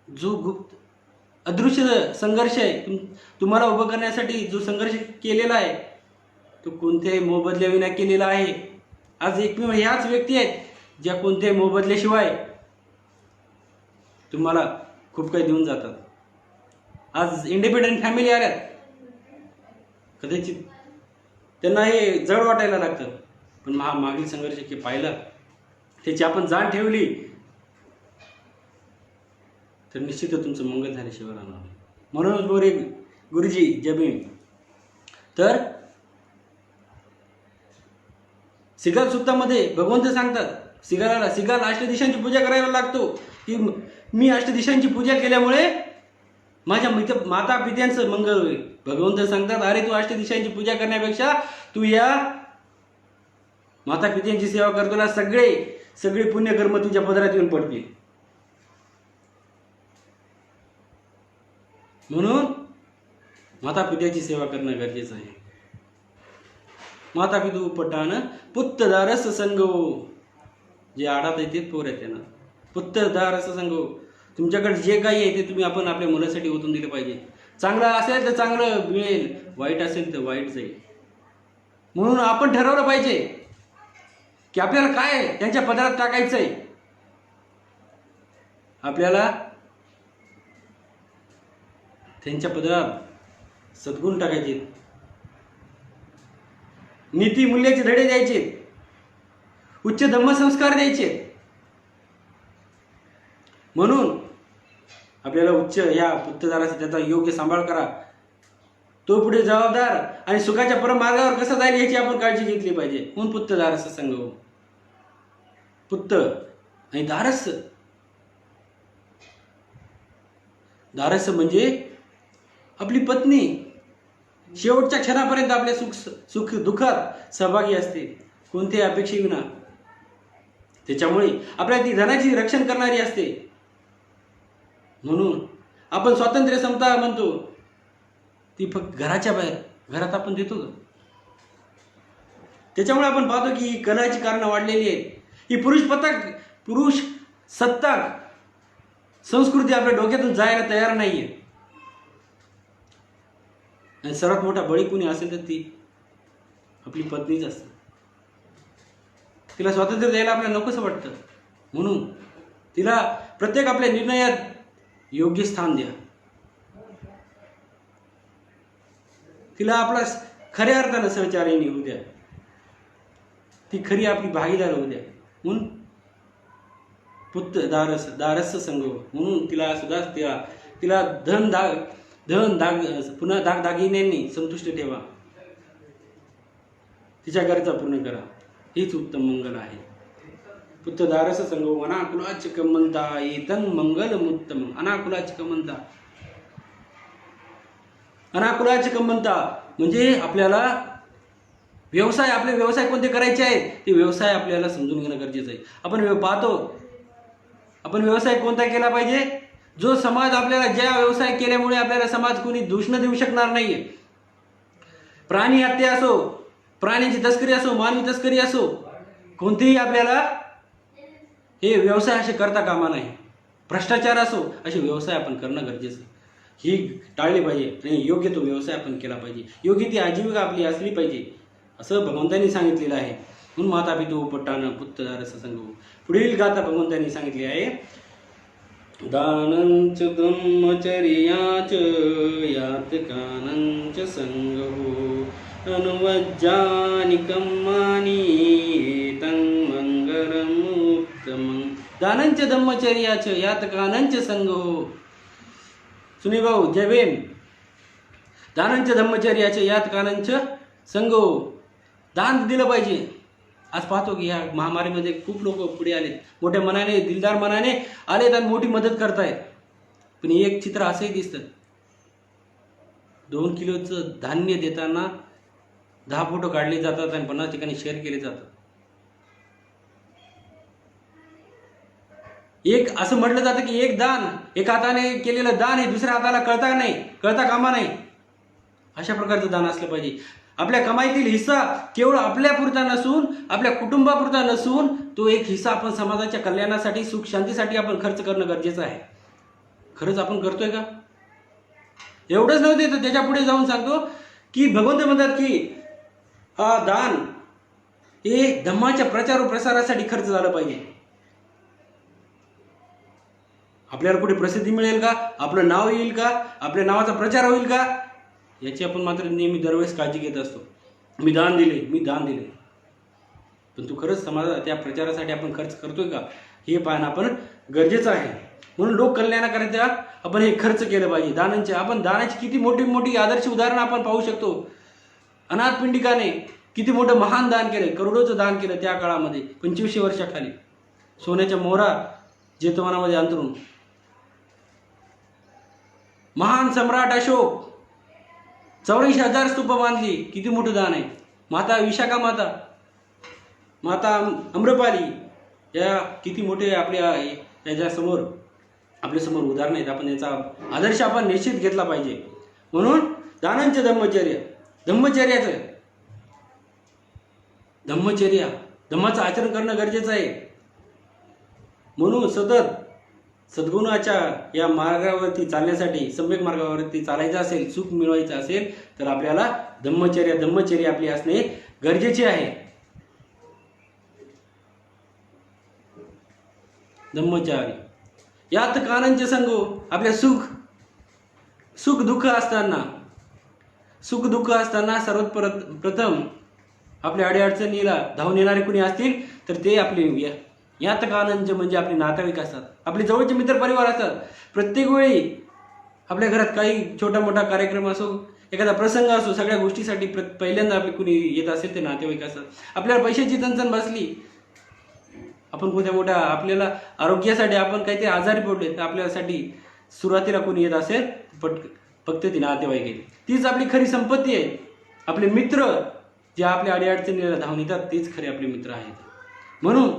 जो गुप्त अदृश्य संघर्ष आहे, तुम्हाला उभं करण्यासाठी जो संघर्ष केलेला आहे, तो कोणत्याही मोबदल्याविना केलेला आहे. आज एकमेव ह्याच व्यक्ती आहेत ज्या कोणत्याही मोबदल्याशिवाय तुम्हाला खूप काही देऊन जातात. आज इंडिपेंडंट फॅमिली आल्यात, कदाचित त्यांना हे जड वाटायला लागतं, पण मागील संघर्ष पाहिला, त्याची आपण जाण ठेवली, तर निश्चितच तुमचं मंगल झाल्याशिवाय राहणार नाही. म्हणूनच बोरे गुरुजी जय भीम. तर सिगाल सुत्तामध्ये भगवंत सांगतात, सिगाल अष्टदिशांची पूजा करायला लागतो की मी अष्टदिशांची पूजा केल्यामुळे माझ्या माता पित्यांचं मंगल होईल. भगवंत सांगतात, अरे तू अष्टदिशांची पूजा करण्यापेक्षा तू या माता पित्यांची सेवा करतोला सगळे पुण्यकर्म तुझ्या पदरात येऊन पडतील. म्हणून माता पित्याची सेवा करणं गरजेचं आहे. माता पितू उपटान पुत्रदारस संगो. जे आडात येते पोर आहेत त्यांना पुत्रदारस संगो. तुमच्याकडे जे काही आहे ते तुम्ही आपण आपल्या मुलासाठी ओतून दिलं पाहिजे. चांगलं असेल तर चांगलं मिळेल, वाईट असेल तर वाईट जाईल. म्हणून आपण ठरवलं पाहिजे की आपल्याला काय त्यांच्या पदरात टाकायचं आहे. आपल्याला त्यांच्या पदरात सद्गुण टाकायचे, नीती मूल्याचे धडे द्यायचे, उच्च धम्मसंस्कार द्यायचे. म्हणून आपल्याला उच्च ह्या पुत्तदाराचा त्याचा योग्य सांभाळ करा. तो पुढे जबाबदार आणि सुखाच्या परमार्गावर कसा जाईल याची आपण काळजी घेतली पाहिजे. म्हणून पुत्तदारस संघ हो. पुत्त आणि दारस, दारस म्हणजे आपली पत्नी शेवटच्या क्षणापर्यंत आपल्या सुख दुःखात सहभागी असते, कोणत्याही अपेक्षेविना. त्याच्यामुळे आपल्या ती धनाची रक्षण करणारी असते. म्हणून आपण स्वातंत्र्य समता म्हणतो, ती फक्त घराच्या बाहेर, घरात आपण देतो का? त्याच्यामुळे आपण पाहतो की ही कलहाची कारणं वाढलेली आहेत. ही पुरुष सत्ताक संस्कृती आपल्या डोक्यातून जायला तयार नाहीये. आणि सर्वात मोठा बळी कुणी असेल तर ती आपली पत्नीच असते. तिला स्वातंत्र्य द्यायला आपल्याला नकोसं वाटतं. म्हणून तिला प्रत्येक आपल्या निर्णयात योग्य स्थान द्या. तिला आपला खऱ्या अर्थानं सहचारिणी होऊ द्या. ती खरी आपली भागीदार होऊ द्या. म्हणून पुत्र दारस संघ. म्हणून तिला सुद्धा तिला धन पुन्हा दागदागिन्यांनी संतुष्ट ठेवा. तिच्या गरजा पूर्ण करा. हीच उत्तम मंगल आहे. पुत्र दारस संघ अनाकुलाच कमंता एतन मंगल उत्तम. अनाकुलाच कमंता, अनाकुलाच कमंता म्हणजे आपल्याला आपले व्यवसाय कोणते करायचे आहेत ते व्यवसाय आपल्याला समजून घेणं गरजेचं आहे. आपण पाहतो, आपण व्यवसाय कोणता केला पाहिजे, जो समाज आपल्याला, ज्या व्यवसाय केल्यामुळे आपल्याला समाज कोणी दूषण देऊ शकणार नाहीये. प्राणी हत्या असो, प्राण्याची तस्करी असो, मानवी तस्करी असो, कोणतेही आपल्याला हे व्यवसाय असे करता कामा नाही. भ्रष्टाचार असो, असे व्यवसाय आपण करणं गरजेचं. ही टाळली पाहिजे आणि योग्य तो व्यवसाय आपण केला पाहिजे. योग्य ती आजीविका आपली असली पाहिजे असं भगवंतांनी सांगितलेलं आहे. म्हणून माता पितू पट्टानं पुत्तदारस संघ. पुढील गाथा भगवंतांनी सांगितली आहे, दानंच ब्रह्मचर्याच यातकानंच संगो अनुवज्जानि कम्मानि तन्मंगलमुत्तमं. दानंच ब्रह्मचर्याच यातकानंच संगो. सुनी भाऊ जय भीम. दानंच ब्रह्मचर्याच यातकानंच संगो. दान दिलं पाहिजे. आज पाहतो की ह्या महामारीमध्ये खूप लोक पुढे आलेत, मोठ्या मनाने, दिलदार मनाने आलेत आणि मोठी मदत करतायत. पण एक चित्र असंही दिसतं, 2 किलोचं धान्य देताना 10 फोटो काढले जातात आणि 50 ठिकाणी शेअर केले जातात. एक असं म्हटलं जातं की एक हाताने केलेलं दान हे दुसऱ्या हाताला कळता कामा नाही. अशा प्रकारचं दान असलं पाहिजे. आपल्या कमाईतील हिस्सा केवळ आपल्यापुरता नसून, आपल्या कुटुंबापुरता नसून, तो एक हिस्सा आपण समाजाच्या कल्याणासाठी, सुख शांतीसाठी आपण खर्च करणं गरजेचं आहे. खरंच आपण करतोय का? एवढंच नव्हते तर त्याच्या पुढे जाऊन सांगतो की भगवंत म्हणतात की हा दान हे धम्माच्या प्रचार व प्रसारासाठी खर्च झालं पाहिजे. आपल्याला कुठे प्रसिद्धी मिळेल का, आपलं नाव येईल का, आपल्या नावाचा प्रचार होईल का, याची आपण मात्र नेहमी दरवेळेस काळजी घेत असतो. मी दान दिले, पण तू खरंच समाजात त्या प्रचारासाठी आपण खर्च करतोय का हे पाहणं आपण गरजेचं आहे. म्हणून लोक कल्याणाकरिता आपण हे खर्च केलं पाहिजे. आपण दानाची किती मोठी मोठी आदर्श उदाहरणं आपण पाहू शकतो. अनाथ पिंडिकाने किती मोठं महान दान केलं, करोडोचं दान केलं त्या काळामध्ये. 2500 वर्षाखाली सोन्याच्या मोहरा जेतवनामध्ये अंतरून. महान सम्राट अशोक 84,000 स्तूप बांधली. किती मोठं दान आहे. माता विशाखा माता अम्रपाली या किती मोठे आपल्या समोर उदाहरण आहेत. आपण याचा आदर्श आपण निश्चित घेतला पाहिजे. म्हणून दानांचे धम्माचं आचरण करणं गरजेचं आहे. म्हणून सतत सद्गुणाच्या या मार्गावरती चालण्यासाठी, सम्यक मार्गावरती चालायचं असेल, सुख मिळवायचं असेल तर आपल्याला धम्मचर्या आपली असणे गरजेचे आहे. धम्मचारी यात कानंच संगो. आपल्या सुख दुःख असताना सर्वात प्रथम आपल्या अडीअडचणीला धावून येणारे कुणी असतील तर ते आपले यात आनंद म्हणजे आपले नातेवाईक असतात, आपले जवळचे मित्र परिवार असतात. प्रत्येक वेळी आपल्या घरात काही छोटा मोठा कार्यक्रम असो, एखादा प्रसंग असो, सगळ्या गोष्टीसाठी पहिल्यांदा आपले कुणी येत असेल ते नातेवाईक असतात. आपल्याला पैशाची चणचण बसली, आपण कोणत्या मोठ्या आपल्याला आरोग्यासाठी आपण काहीतरी आजारी पडले, तर आपल्यासाठी सुरुवातीला कोणी येत असेल फक्त ती नातेवाईक आहे. तीच आपली खरी संपत्ती आहे. आपले मित्र जे आपल्या अडीअडचणीला धावून येतात तेच खरे आपले मित्र आहेत. म्हणून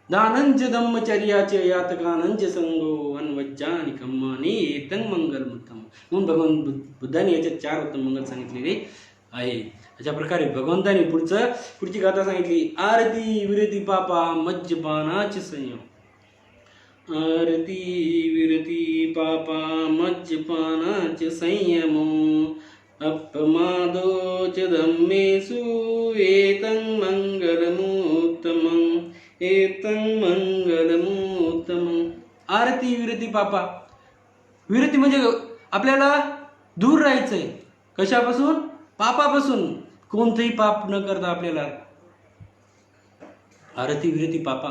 दानंच धम्मचर्याचे यातकानंच संगो अनवज्जानि कम्मानि एतं मंगलमुत्तम. म्हणून भगवान बुद्धाने याच्यात 4 उत्तम मंगल सांगितलेले आहे. अशा प्रकारे भगवंताने पुढची गाथा सांगितली. आरती विरती पापा मज्जपानाचे संयम. आरती विरती पापा मज्जपानाचे संयम अपमादोच धम्मेषु एतं मंगलमुत्तमं एतं मंगलमुत्तमं. आरती विरती पापा. विरती म्हणजे आपल्याला दूर राहायचंय. कशापासून? पापापासून. कोणतंही पाप न करता आपल्याला आरती विरती पापा,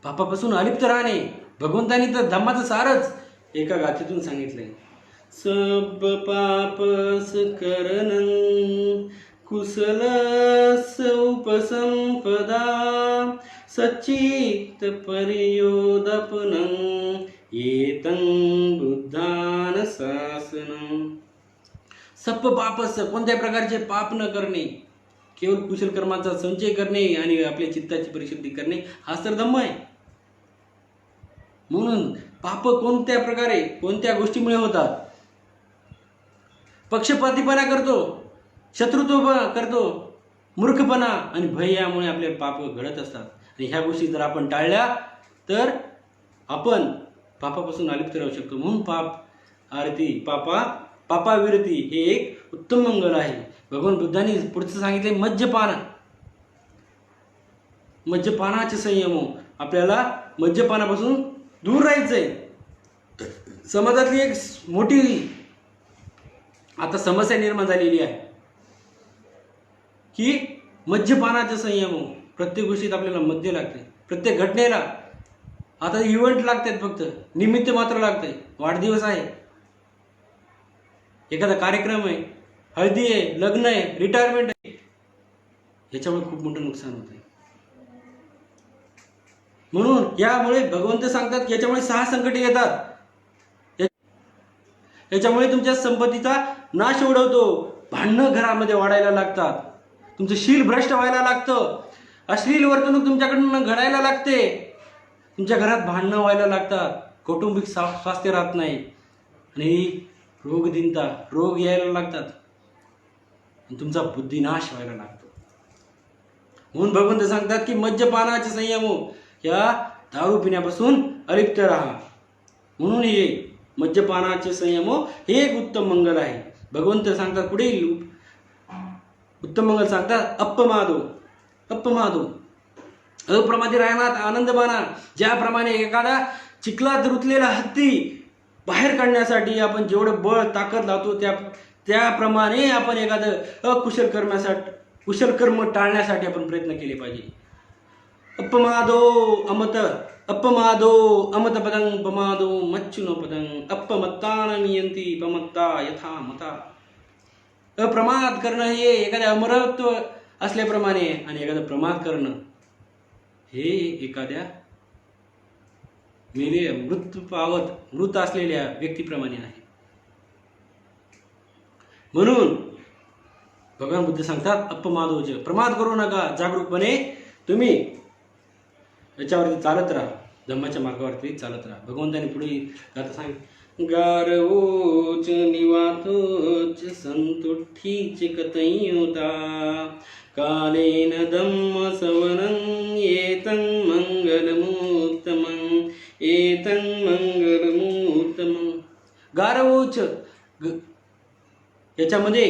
पापापासून अलिप्त राहणे. भगवंतानी तर धम्माचं सारच एका गाथेतून सांगितलंय. सब पापस करणं कुशलस उपसंपदा सच्चित परियोदपनं एतं बुद्धान शासनं. सप्प पापस, कोणत्या प्रकारचे पाप न करणे, केवळ कुशल कर्माचा संचय करणे आणि आपल्या चित्ताची परिशुद्धी करणे, हाच तर धम्म आहे. म्हणून पाप कोणत्या प्रकारे कोणत्या गोष्टीमुळे होतात? पक्षपातीपणा करतो, शत्रुत्व करतो, मूर्खपणा आणि भय यामुळे आपले पाप घडत असतात. आणि ह्या गोष्टी जर आपण टाळल्या तर आपण पापापासून अलिप्त राहू शकतो. म्हणून आरती पापा विरती हे एक उत्तम मंगल आहे. भगवान बुद्धांनी पुढचं सांगितले मज्जपानाचे संयम. आपल्याला मज्जपानापासून दूर राहायचंय. समाजातली एक मोठी आता समस्या निर्माण झालेली आहे की मद्यपानाचे संयम. प्रत्येक गोष्टीत आपल्याला मद्य लागते, प्रत्येक घटनेला. आता इव्हेंट लागतात, फक्त निमित्त मात्र लागतंय. वाढदिवस आहे, एखादा कार्यक्रम आहे, हळदी आहे, लग्न आहे, रिटायरमेंट आहे, याच्यामुळे खूप मोठं नुकसान होत आहे. म्हणून यामुळे भगवंत सांगतात की याच्यामुळे 6 संकटे येतात. याच्यामुळे तुमच्या संपत्तीचा नाश ओढवतो. भांडणं घरामध्ये वाढायला लागतात, तुमचं शील भ्रष्ट व्हायला लागतं, अश्लील वर्तणूक तुमच्याकडून घडायला लागते, तुमच्या घरात भांडणं व्हायला लागतात, कौटुंबिक स्वास्थ्य राहत नाही आणि रोग यायला लागतात आणि तुमचा बुद्धिनाश व्हायला लागतो. म्हणून भगवंत सांगतात की मद्यपानाचे संयम, या दारू पिण्यापासून अलिप्त राहा. म्हणून हे मद्यपानाचे संयम हे एक उत्तम मंगल आहे. भगवंत सांगतात पुढील उत्तम मंगल सांगतात अपमादो. अप्रमादी राहण्यात आनंद माना. ज्याप्रमाणे एखादा चिखलात रुतलेला हत्ती बाहेर काढण्यासाठी आपण जेवढं बळ ताकद लावतो त्याप्रमाणे आपण एखादं कुशल कर्म टाळण्यासाठी आपण प्रयत्न केले पाहिजे. अपमादो अमत पदं पमादो मच्चुनो पदं अपमत्तान नियंती पमत्ता यथा मता. अप्रमाद करणं हे एखाद्या अमरत्व असल्याप्रमाणे आणि एखादं प्रमाद करणं हे एखाद्या मृत असलेल्या व्यक्तीप्रमाणे आहे. म्हणून भगवान बुद्ध सांगतात अपमादोच, प्रमाद करू नका. जागरूकपणे तुम्ही याच्यावरती चालत राहा, धम्माच्या मार्गावरती चालत राहा. भगवंताने पुढे गाथा सांगितली. गारवोच निवातोच संतुठीच कतयोता कालेन धम्म सवनं एतं मंगलमुत्तमं एतं मंगलमुत्तमं. गारवोच, याच्यामध्ये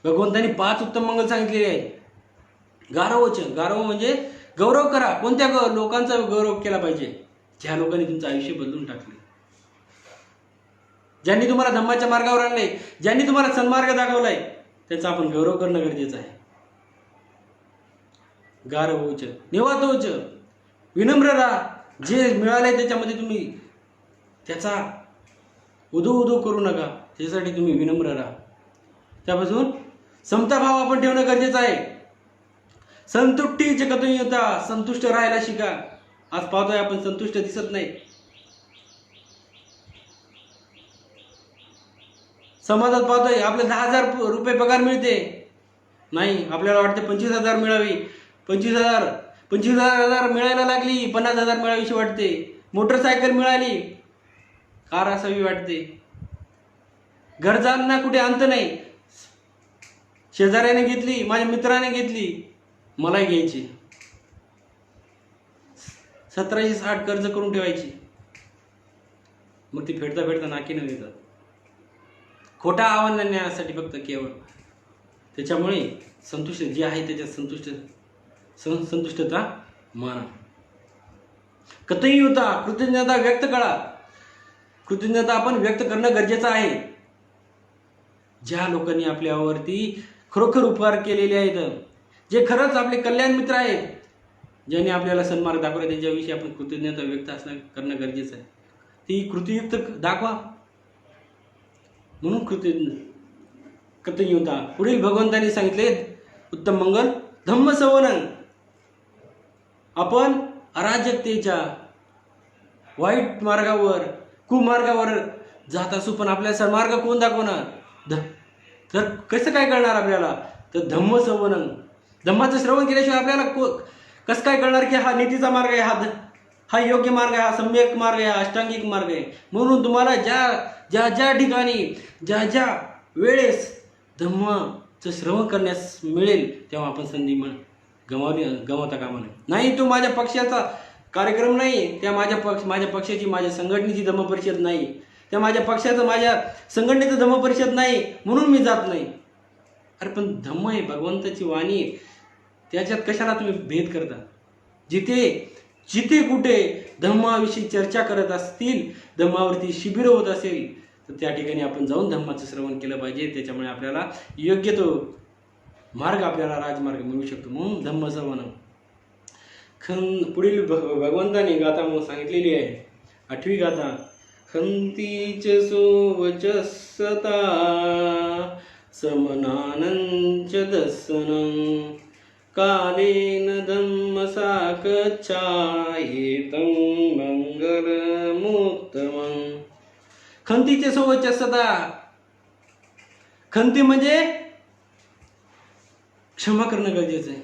भगवंतांनी 5 उत्तम मंगल सांगितलेले आहेत. गारव म्हणजे गौरव करा. कोणत्या लोकांचा गौरव केला पाहिजे? ज्या लोकांनी तुमचं आयुष्य बदलून टाकले, ज्यांनी तुम्हाला धम्माच्या मार्गावर आणले, ज्यांनी तुम्हाला सन्मार्ग दाखवलाय, त्याचा आपण गौरव करणं गरजेचं आहे. गारवोच निवातोच, विनम्र राहा. जे मिळाले त्याच्यामध्ये तुम्ही त्याचा उदो करू नका, त्यासाठी तुम्ही विनम्र राहा. त्यापासून समताभाव आपण ठेवणं गरजेचं आहे. संतुष्टीचे कथून होता, संतुष्ट राहायला शिका. आज पाहतोय आपण संतुष्ट दिसत नाही. समाजात पाहतोय आपले 10,000 रुपये पगार मिळते, नाही आपल्याला वाटते 25,000 मिळावी. 25,000 मिळायला लागली, 50,000 मिळावीशी वाटते. मोटरसायकल मिळाली, कार असावी वाटते. गरजांना कुठे अंत नाही. शेजाऱ्याने घेतली, माझ्या मित्राने घेतली, मलाही घ्यायची. 1760 कर्ज करून ठेवायची, मग ती फेडता फेडता नाकी न देतात. खोटा आव्हान आणण्यासाठी फक्त केवळ. त्याच्यामुळे संतुष्ट जे आहे त्याच्यात संतुष्टता माना. कतई होता कृतज्ञता व्यक्त करा. कृतज्ञता आपण व्यक्त करणं गरजेचं आहे. ज्या लोकांनी आपल्यावरती खरोखर उपकार केलेले आहेत, जे खरंच आपले कल्याण मित्र आहेत, ज्यांनी आपल्याला सन्मार्ग दाखवला, त्यांच्याविषयी आपण कृतज्ञता व्यक्त करणं गरजेचं आहे. ती कृतीयुक्त दाखवा. म्हणून कृतज्ञ होता. पुढील भगवंतांनी सांगितले उत्तम मंगल धम्म सवनं. आपण अराजकतेच्या वाईट मार्गावर कुमार्गावर जात असू, पण आपल्याला सन्मार्ग कोण दाखवणार? तर कसं काय कळणार आपल्याला? तर धम्म सवनं, धम्माचं श्रवण केल्याशिवाय आपल्याला कसं काय कळणार की हा नीतीचा मार्ग आहे, हा योग्य मार्ग आहे, हा सम्यक मार्ग आहे, अष्टांगिक मार्ग आहे. म्हणून तुम्हाला ज्या ठिकाणी ज्या वेळेस धम्माचं श्रवण करण्यास मिळेल, तेव्हा आपण संधी गमावता कामा नये. नाही तो माझ्या पक्षाचा कार्यक्रम नाही, त्या माझ्या पक्षाची माझ्या संघटनेची धम्मपरिषद नाही, त्या माझ्या पक्षाचं माझ्या संघटनेचं धम्मपरिषद नाही म्हणून मी जात नाही. अरे पण धम्म आहे, भगवंताची वाणी आहे, त्याच्यात कशाला तुम्ही भेद करता? जिथे कुठे धम्माविषयी चर्चा करत असतील, धम्मावरती शिबिर होत असेल, तर त्या ठिकाणी आपण जाऊन धम्माचं श्रवण केलं पाहिजे. त्याच्यामुळे आपल्याला योग्य तो मार्ग, आपल्याला राजमार्ग मिळू शकतो. म्हणून धम्म श्रवण. पुढील भगवंताने गाथा म्हणून सांगितलेली आहे, 8वी गाथा. खंतीच सोवचसता समनानंच दसनं कालेन धम्म साकच्छायेतं मंगलमुत्तमं. खंतीचे सोवचसता. खंती म्हणजे क्षमा करणं गरजेचं आहे.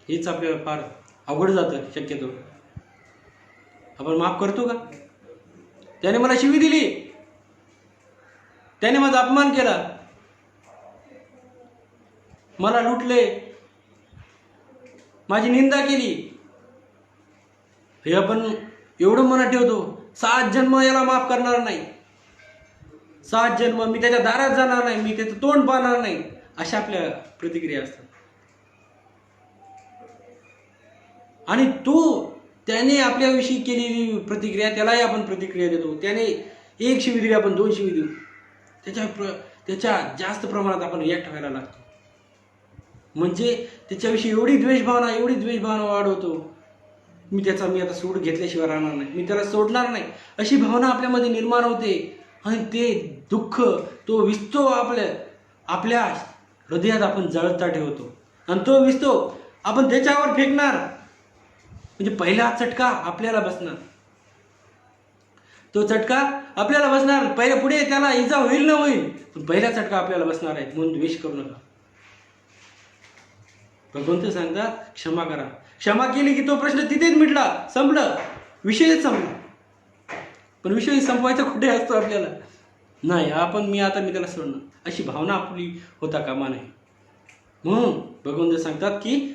हेच आपल्याला फार अवघड जातं शक्यतो. आपण माफ करतो का? त्याने मला शिवी दिली, त्याने माझा अपमान केला, मला लुटले, माझी निंदा केली, हे आपण एवढं मनात ठेवतो. 7 जन्म याला माफ करणार नाही, 7 जन्म मी त्याच्या दारात जाणार नाही, मी त्याचं तोंड पाहणार नाही, अशा आपल्या प्रतिक्रिया असतात. आणि त्याने आपल्याविषयी केलेली प्रतिक्रिया, त्यालाही आपण प्रतिक्रिया देतो. त्याने 1 शिवी दिली, आपण 2 शिवी देऊ. त्याच्या जास्त प्रमाणात आपण रिॲक्ट व्हायला लागतो. म्हणजे त्याच्याविषयी एवढी द्वेषभावना वाढवतो. मी आता सूड घेतल्याशिवाय राहणार नाही, मी त्याला सोडणार नाही, अशी भावना आपल्यामध्ये निर्माण होते. आणि ते दुःख तो विस्तो आपल्या हृदयात आपण जळता ठेवतो. आणि तो विस्तो आपण त्याच्यावर फेकणार, म्हणजे पहिला चटका आपल्याला बसणार. तो चटका आपल्याला बसणार. पुढे त्याला इजा होईल ना होईल, पण पहिला चटका आपल्याला बसणार आहे. म्हणून द्वेष करू नका. भगवंत सांगतात क्षमा करा. क्षमा केली की तो प्रश्न तिथेच मिटला, संपलं, विषयच संपला. पण विषय संपवायचा कुठे असतो आपल्याला? नाही, मी त्याला सोडणार, अशी भावना आपली होता कामा नये. म्हणून भगवंत सांगतात की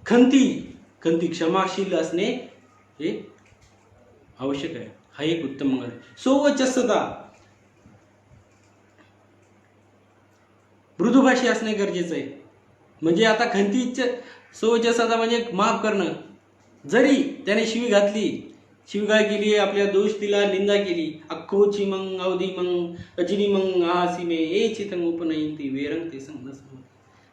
खंती क्षमाशील असणे हे आवश्यक आहे. हा एक उत्तम मंगल आहे. सोवचसता, मृदुभाषी असणे गरजेचं आहे. म्हणजे आता खंतीच सोवचसता म्हणजे माफ करणं. जरी त्याने शिवीगाळ केली, आपल्या दोष दिला, निंदा केली, अक्कोची मग अवधी मग अजिनी मग आसी मे ए चितंग उपनयंती वेरंग ते संग.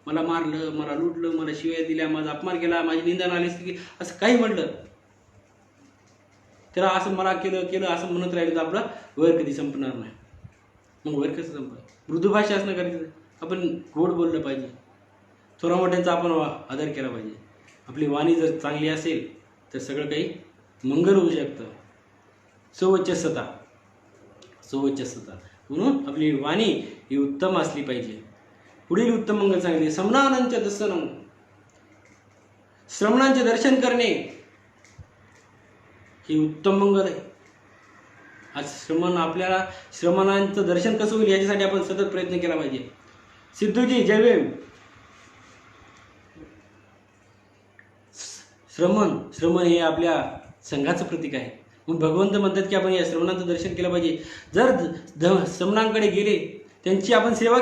मला मारलं, मला लुटलं, मला शिव्या दिल्या, माझा अपमान केला, माझी निंदा नाली की असं काही म्हटलं त्याला असं मला केलं असं म्हणत राहिलं तर आपला वैर कधी संपणार नाही. मग वैर कसं संपणार? मृदू भाषा असणं गरजेचं आहे. आपण गोड बोललं पाहिजे, थोरा मोठ्यांचा आपण आदर केला पाहिजे. आपली वाणी जर चांगली असेल तर सगळं काही मंगल होऊ शकतं. सुवचस्सता म्हणून आपली वाणी ही उत्तम असली पाहिजे. पुढील उत्तम मंगल सांगितले श्रमणांचे दर्शन, श्रमणांचे दर्शन करणे हे उत्तम मंगल आहे. आज श्रमणांचं दर्शन कसं होईल याच्यासाठी आपण सतत प्रयत्न केला पाहिजे. सिद्धूजी जय भीम. श्रमण हे आपल्या संघाचं प्रतीक आहे. मग भगवंत म्हणतात की आपण या श्रमणांचं दर्शन केलं पाहिजे. जर श्रमणांकडे गेले, त्यांची आपण सेवा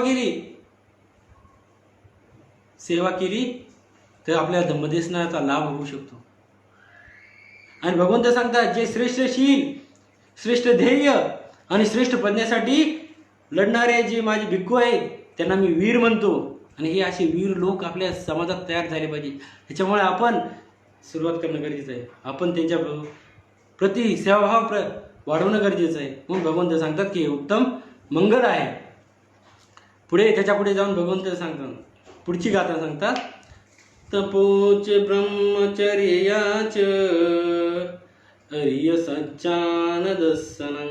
केली तर आपल्या धम्मदेशनाचा लाभ होऊ शकतो. आणि भगवंत सांगतात जे श्रेष्ठ शील, श्रेष्ठ ध्येय आणि श्रेष्ठ प्रज्ञेसाठी लढणारे जे माझे भिक्खू आहेत त्यांना मी वीर म्हणतो. आणि हे असे वीर लोक आपल्या समाजात तयार झाले पाहिजे. त्याच्यामुळे आपण सुरुवात करणं गरजेचं आहे. आपण त्यांच्या प्रति सेवाभाव वाढवणं गरजेचं आहे. मग भगवंत सांगतात की हे उत्तम मंगल आहे. त्याच्या पुढे जाऊन भगवंत सांगतात, पुढची गाथा सांगतात तपोच ब्रह्मचर्याच अर्य सच्चानदस्सनं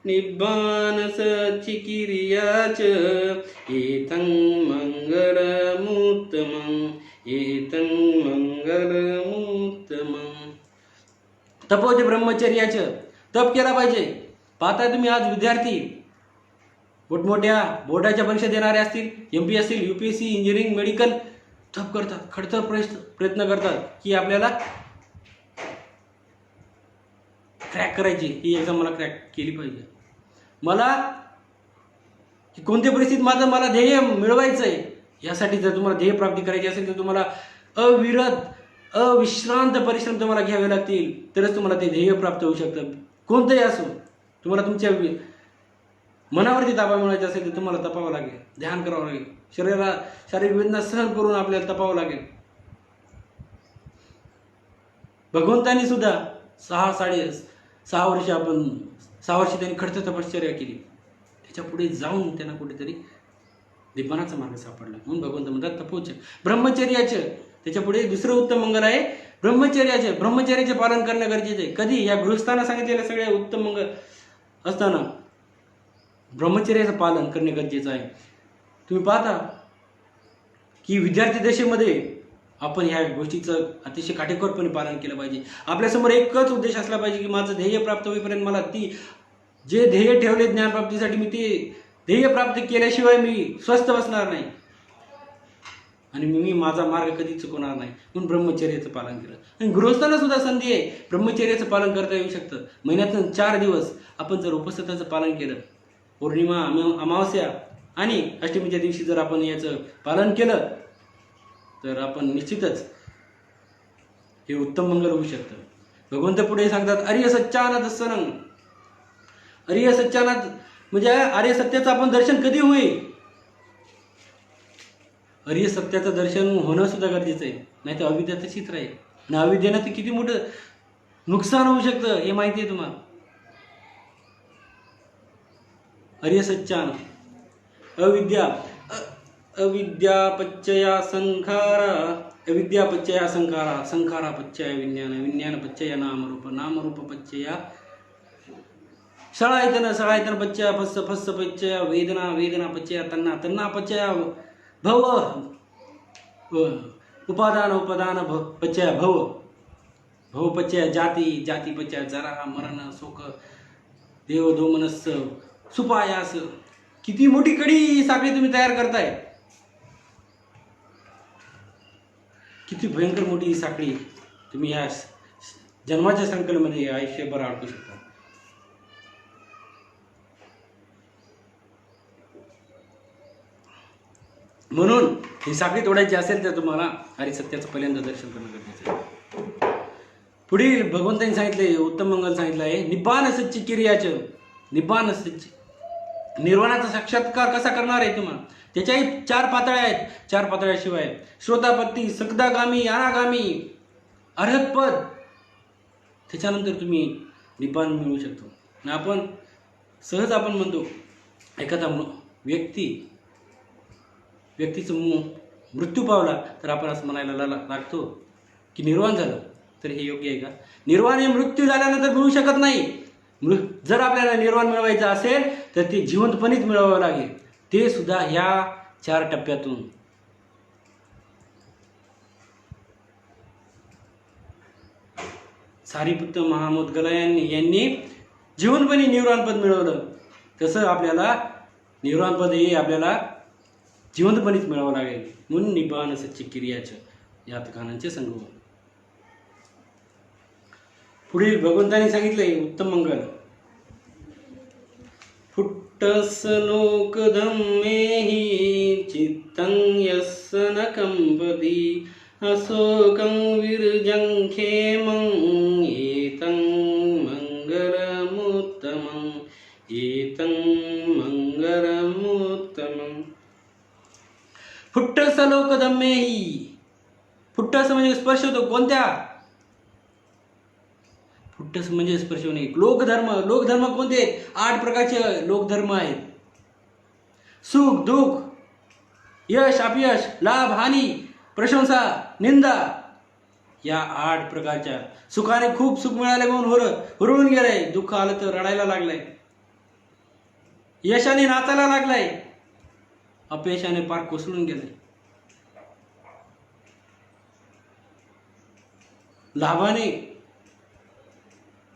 निब्बान सच्चिकिर्याच एतं मंगलमुत्तमं. तपोच ब्रह्मचर्याचं तप केला पाहिजे. पाहताय तुम्ही आज विद्यार्थी मोठमोठ्या बोर्डाच्या परीक्षा देणारे असतील, MP असतील, UPSC, इंजिनिअरिंग, मेडिकल तप करतात, खडतर प्रयत्न करतात की आपल्याला क्रॅक करायची, ही एक्झाम मला क्रॅक केली पाहिजे. मला कोणत्या परिस्थितीत मला ध्येय मिळवायचं आहे. यासाठी जर तुम्हाला ध्येय प्राप्ती करायची असेल तर तुम्हाला अविश्रांत परिश्रम तुम्हाला घ्यावे लागतील, तरच तुम्हाला ते ध्येय प्राप्त होऊ शकतं. कोणतंही असो, तुम्हाला तुमच्या मनावरती ताबा मिळवायचा असेल तर तुम्हाला तपावं लागेल, ध्यान करावं लागेल, शारीरिक वेदना सहन करून आपल्याला तपावं लागेल. भगवंतांनी सुद्धा 6 वर्ष त्यांनी खडतर तपश्चर्या केली. त्याच्या पुढे जाऊन त्यांना कुठेतरी निब्बाणाचा मार्ग सापडला. म्हणून भगवंत म्हणतात तपोच ब्रह्मचर्याचे. त्याच्या पुढे दुसरं उत्तम मंगल आहे ब्रह्मचर्याचे पालन करणं गरजेचं आहे. कधी या गृहस्थांना सांगितलेल्या सगळ्या उत्तम मंगल असताना ब्रह्मचर्याचं पालन करणे गरजेचं आहे. तुम्ही पाहता की विद्यार्थी दशेमध्ये आपण ह्या गोष्टीचं अतिशय काटेकोरपणे पालन केलं पाहिजे. आपल्यासमोर एकच उद्देश असला पाहिजे की माझं ध्येय प्राप्त होईपर्यंत मला जे ध्येय ठेवले ज्ञानप्राप्तीसाठी मी ते ध्येय प्राप्त केल्याशिवाय मी स्वस्थ बसणार नाही आणि मी माझा मार्ग कधी चुकवणार नाही. म्हणून ब्रह्मचर्याचं पालन केलं. आणि गृहस्थांना सुद्धा संधी आहे, ब्रह्मचर्याचं पालन करता येऊ शकतं. महिन्यातून 4 दिवस आपण जर उपवासाचं पालन केलं, पौर्णिमा, अमावस्या आणि अष्टमीच्या दिवशी जर आपण याचं पालन केलं तर आपण निश्चितच हे उत्तम मंगल होऊ शकतं. भगवंत पुढे सांगतात आर्य सच्चानद दर्शनं. आर्य सच्चानद म्हणजे आर्य सत्याचं आपण दर्शन कधी होईल? आर्य सत्याचं दर्शन होणं सुद्धा गरजेचं आहे, नाही तर अविद्या तशीच राहील. आणि अविद्येनं ते किती मोठं नुकसान होऊ शकतं हे माहिती आहे तुम्हाला. आर्य सच्चान अविद्यापच्चया संखारा, संखारापच्चय विज्ञान, विज्ञानपच्चय नामरूपपच्चया सळायतन पच्चया फस्स वेदनापच्चया तन्नापच्चया भव उपादान पच्चया भवपच्चया जातीपच्चया जरा मरण शोक देव दोमनस सुपायास. किती मोठी कडी साखळी तुम्ही तयार करताय, किती भयंकर मोठी साखळी तुम्ही या जन्माच्या संकल्पमध्ये आयुष्यभर अडकू शकता. म्हणून ही साखळी तोडायची असेल तर तुम्हाला हरिसत्याचं पहिल्यांदा दर्शन करणं गरजेचं आहे. पुढील भगवंतांनी सांगितले उत्तम मंगल सांगितलं आहे निब्बान सच्ची किर्याचं. निब्बान सच्ची निर्वाणाचा साक्षात्कार कसा करणार आहे तुम्हाला, त्याच्याही 4 पातळ्या आहेत. 4 पातळ्याशिवाय श्रोतापत्ती, सकदागामी, अनागामी, अर्हतपद, त्याच्यानंतर तुम्ही निपान मिळवू शकतो. आणि आपण सहज आपण म्हणतो एखादा व्यक्तीचं मृत्यू पावला तर आपण असं म्हणायला लागतो की निर्वाण झालं. तर हे योग्य आहे का? निर्वाण हे मृत्यू झाल्यानंतर मिळू शकत नाही. जर आपल्याला निर्वाण मिळवायचं असेल तर ते जिवंतपणीच मिळवावं लागेल, ते सुद्धा ह्या 4 टप्प्यातून. सारीपुत्त महामोदगला यांनी जिवंतपणी निर्वाणपद मिळवलं, तसं आपल्याला निर्वाणपद हे आपल्याला जिवंतपणीच मिळावं लागेल. म्हणून निपान सच्ची क्रियाचं या ठिकाणांचे संगम. पुढील भगवंतांनी सांगितलंय उत्तम मंगल. फुट्टस लोक धम्मेहि चित्तं यस्य न कंपति अशोकं विरजं खेमं एतं मंगलमुत्तमं फुट्टस लोक धम्मेहि. फुट्टस म्हणजे स्पर्श होतो. कोणत्या? फुट्टस म्हणजे स्पर्श होणे. लोकधर्म कोणते? 8 प्रकारचे लोकधर्म आहेत. सुख दुःख, यश अपयश, लाभ हानी, प्रशंसा निंदा, या 8 प्रकारच्या. सुखाने खूप सुख मिळाले म्हणून हुरळून गेलाय, दुःख आलं तर रडायला लागलाय, यशाने नाचायला लागलाय, अपयशाने पार कोसळून गेलाय, लाभाने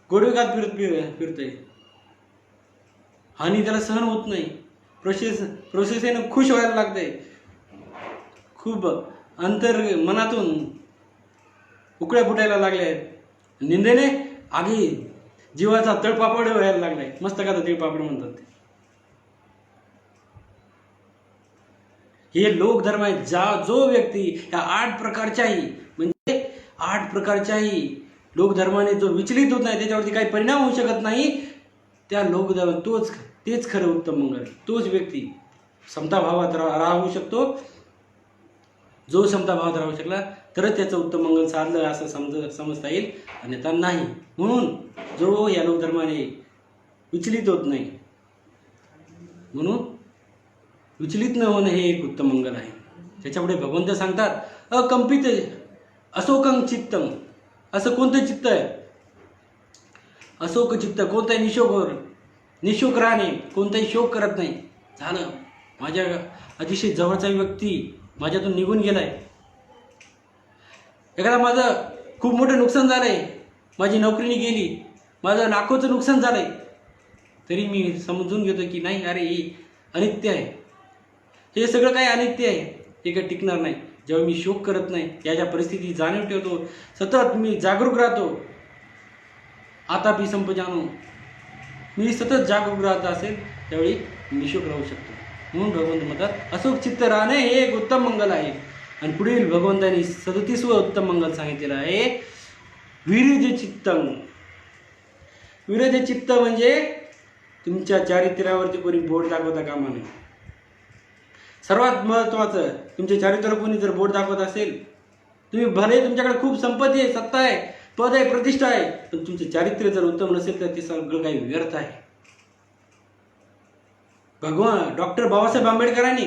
गोडविकात फिरतय, हानी त्याला सहन होत नाही, प्रोसेसने खुश व्हायला लागतंय, खूप मनातून उकळ्या फुटायला लागल्या, निंदेने आगी जीवाचा तळपापड व्हायला लागलाय, मस्तकाचा तळपापड म्हणतात. हे लोकधर्म आहे. जो व्यक्ती या 8 प्रकारच्याही म्हणजे 8 प्रकारच्याही लोकधर्माने जो विचलित होत नाही, त्याच्यावरती काही परिणाम होऊ शकत नाही, त्या लोकधर्म तेच खरं उत्तम मंगल. तोच व्यक्ती समताभावात राहू शकतो. जो समताभावात राहू शकला तरच त्याचं उत्तम मंगल साधलं असं समजता येईल, अन्यथा नाही. म्हणून जो या लोकधर्माने विचलित होत नाही, म्हणून विचलित न होणं हे एक उत्तम मंगल आहे. त्याच्यापुढे भगवंत सांगतात अकंपित अशोकं चित्तं. असं कोणतं चित्त आहे? अशोक चित्त. कोणताही निशोक राहणे, कोणताही शोक करत नाही. झालं, माझ्या अतिशय जवळचा व्यक्ती माझ्यातून निघून गेलाय, एखादा माझं खूप मोठं नुकसान झालंय, माझी नोकरीने गेली, माझं लाखोचं नुकसान झालंय, तरी मी समजून घेतो की नाही, अरे हे अनित्य आहे, हे सगळं काही अनित्य आहे, हे काही टिकणार नाही. जेव्हा मी शोक करत नाही, याच्या परिस्थिती जाणीव ठेवतो, सतत मी जागरूक राहतो, आतापी संप जाणू, मी सतत जागरूक राहत असेल त्यावेळी निशोक राहू शकतो. म्हणून भगवंत म्हणतात अशोक चित्त राहणे हे एक उत्तम मंगल आहे. आणि पुढील भगवंतांनी 37वं उत्तम मंगल सांगितलेलं आहे विरज चित्तं. विरज चित्त म्हणजे तुमच्या चारित्र्यावरती कोणी बोट दाखवता कामा नये. सर्वात महत्त्वाचं, तुमच्या चारित्र्यावर कोणी जर बोट दाखवत असेल, तुम्ही भले तुमच्याकडे खूप संपत्ती आहे, सत्ता आहे, पद आहे, प्रतिष्ठा आहे, पण तुमचे चारित्र्य जर उत्तम नसेल तर ते सगळं काही व्यर्थ आहे. डॉक्टर बाबासाहेब आंबेडकरांनी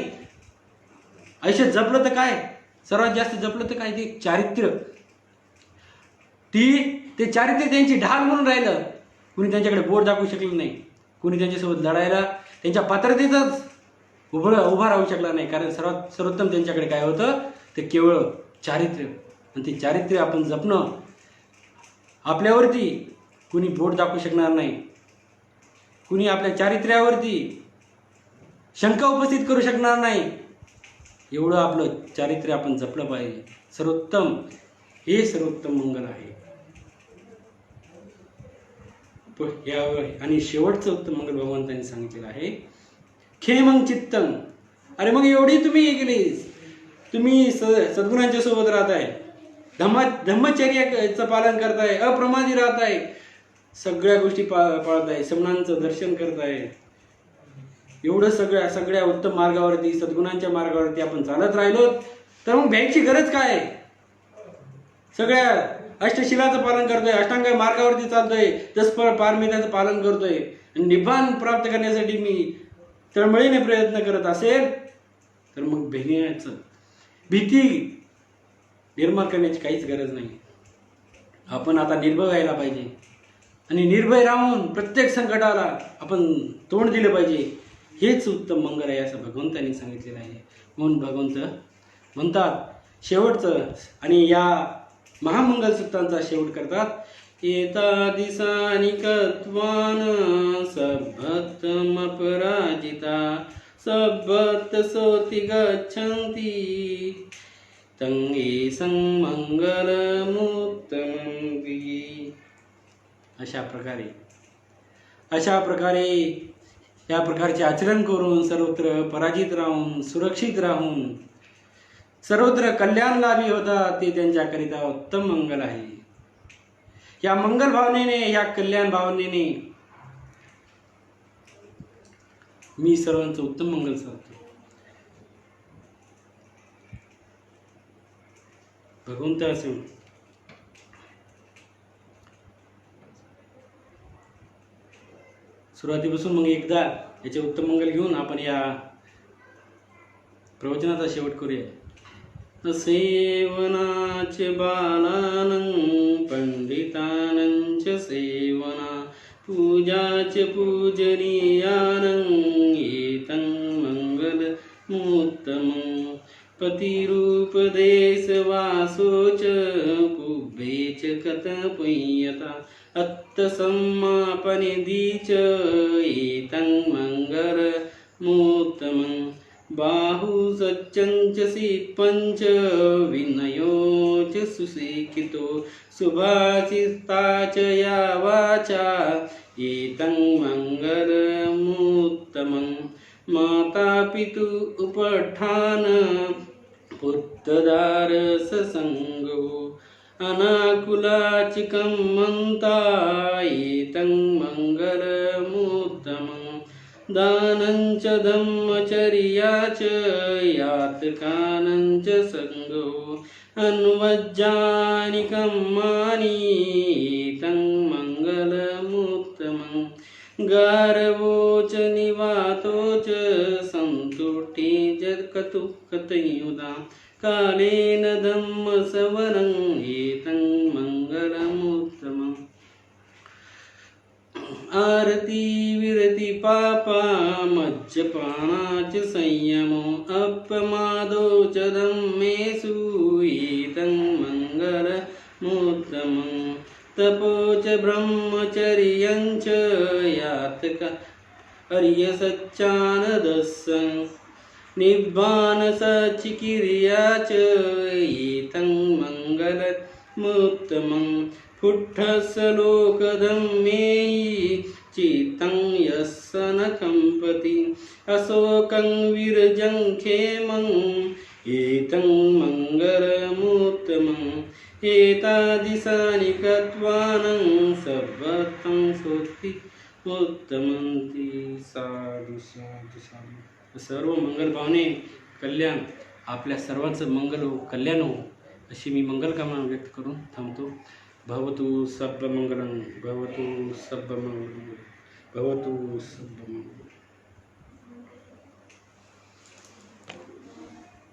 आयुष्यात जपलं तर काय, सर्वात जास्त जपलं तर काय, ते चारित्र्य. ते चारित्र्य त्यांची ढाल म्हणून राहिलं. कुणी त्यांच्याकडे बोट दाखवू शकलं नाही, कुणी त्यांच्यासोबत लढायला त्यांच्या पात्रतेतच उभा राहू शकला नाही. कारण सर्वोत्तम त्यांच्याकडे काय होतं, ते केवळ चारित्र्य. आणि ते चारित्र्य आपण जपणं, आपल्यावरती कुणी बोट दाखवू शकणार नाही, कुणी आपल्या चारित्र्यावरती शंका उपस्थित करू शकणार नाही, एवढं आपलं चारित्र्य आपण जपलं पाहिजे. सर्वोत्तम हे सर्वोत्तम मंगल आहे. आणि शेवटचं उत्तम मंगल भगवंतांनी सांगितलेलं आहे खेमं चित्तं. अरे मग एवढी तुम्ही गेली, तुम्ही सद्गुणांच्या सोबत राहताय, धम्मचर्याचं पालन करताय, अप्रमादी राहताय, सगळ्या गोष्टी पाळताय, समणांचं दर्शन करताय, एवढं सगळ्या उत्तम मार्गावरती, सद्गुणांच्या मार्गावरती आपण चालत राहिलो तर मग भ्यायची गरज काय? सगळ्या अष्टशिलाचं पालन करतोय, अष्टांग मार्गावरती चालतोय, तत्पर पारमिताचं पालन करतोय आणि निब्बाण प्राप्त करण्यासाठी मी तळमळीने प्रयत्न करत असेल तर मग भीती निर्माण करण्याची काहीच गरज नाही. आपण आता निर्भय व्हायला पाहिजे आणि निर्भय राहून प्रत्येक संकटाला आपण तोंड दिलं पाहिजे. हेच उत्तम मंगल आहे असं भगवंतांनी सांगितलेलं आहे. म्हणून भगवंत म्हणतात शेवटचं आणि या महामंगल सूक्तांचा शेवट करतात, एतादिसानिकत्वान सभत्तमपराजिता सभत्त सोति गच्छन्ति तं येसं मंगलमुत्तमं. अशा प्रकारे या प्रकारचे आचरण करून सर्वत्र पराजित राहून, सुरक्षित राहून सर्वत्र कल्याण लाभी होतात, ते त्यांच्याकरिता उत्तम मंगल आहे. या मंगल भावनेने, या कल्याण भावनेने मी सर्वांचं उत्तम मंगल साधतो. भगवंत असो सुरुवातीपासून मग एकदा याचे उत्तम मंगल घेऊन आपण या प्रवचनाचा शेवट करूया. सेवनाच बालानं पंडितानं च सेवना पूजाच पूजनीयानं एतं मंगलमुत्तमं पतिरूपदेशवासोच पुब्बे च कथपुय्यता अत्तसम्मापनिधि च एतं मंगलमुत्तमं बाहु सच्चंच सिपंच विनयो च सुशिक्षितो सुभाषिता च या वाचा एतं मंगलमुत्तमं माता पितु उपठान पुत्रदार ससंगो अनाकुलाचिकं मन्ता एतं मंगलमुत्तमं दानं च धम्मचर्या च यातकानं च संगो अन्वज्जानिकं मानि एतं मंगलमुत्तमं गारवो च निवातो च संतुष्टि च कतुकतयुधा कालेन धम्मसवनं एतं मंगलमुत्तमम् आरती विरति पापा मज्जपानाच संयमो अपमादो च धम्मेषु एतं मंगलमुत्तमं तपो च ब्रह्मचर्यं च यातक अर्यसच्चानदस्सं निब्बान सचिकिर्या च एतं मंगलमुत्तमं पुट्ठस्य लोकधम्मेयि चित्तं यस्य न कंपति अशोकं विरजं खेमं एतं मंगलमुत्तमं एतादिशानिकत्वानं सर्वतं सोति उत्तमंती. साधु साधु साधु. सर्व मंगल भावने कल्याण आपल्या सर्वांचं मंगल हो, कल्याण हो अशी मी मंगलकामना व्यक्त करून थांबतो. भवतु सर्वमंगलं, भवतु सर्वमंगलं, भवतु सर्वमंगलं.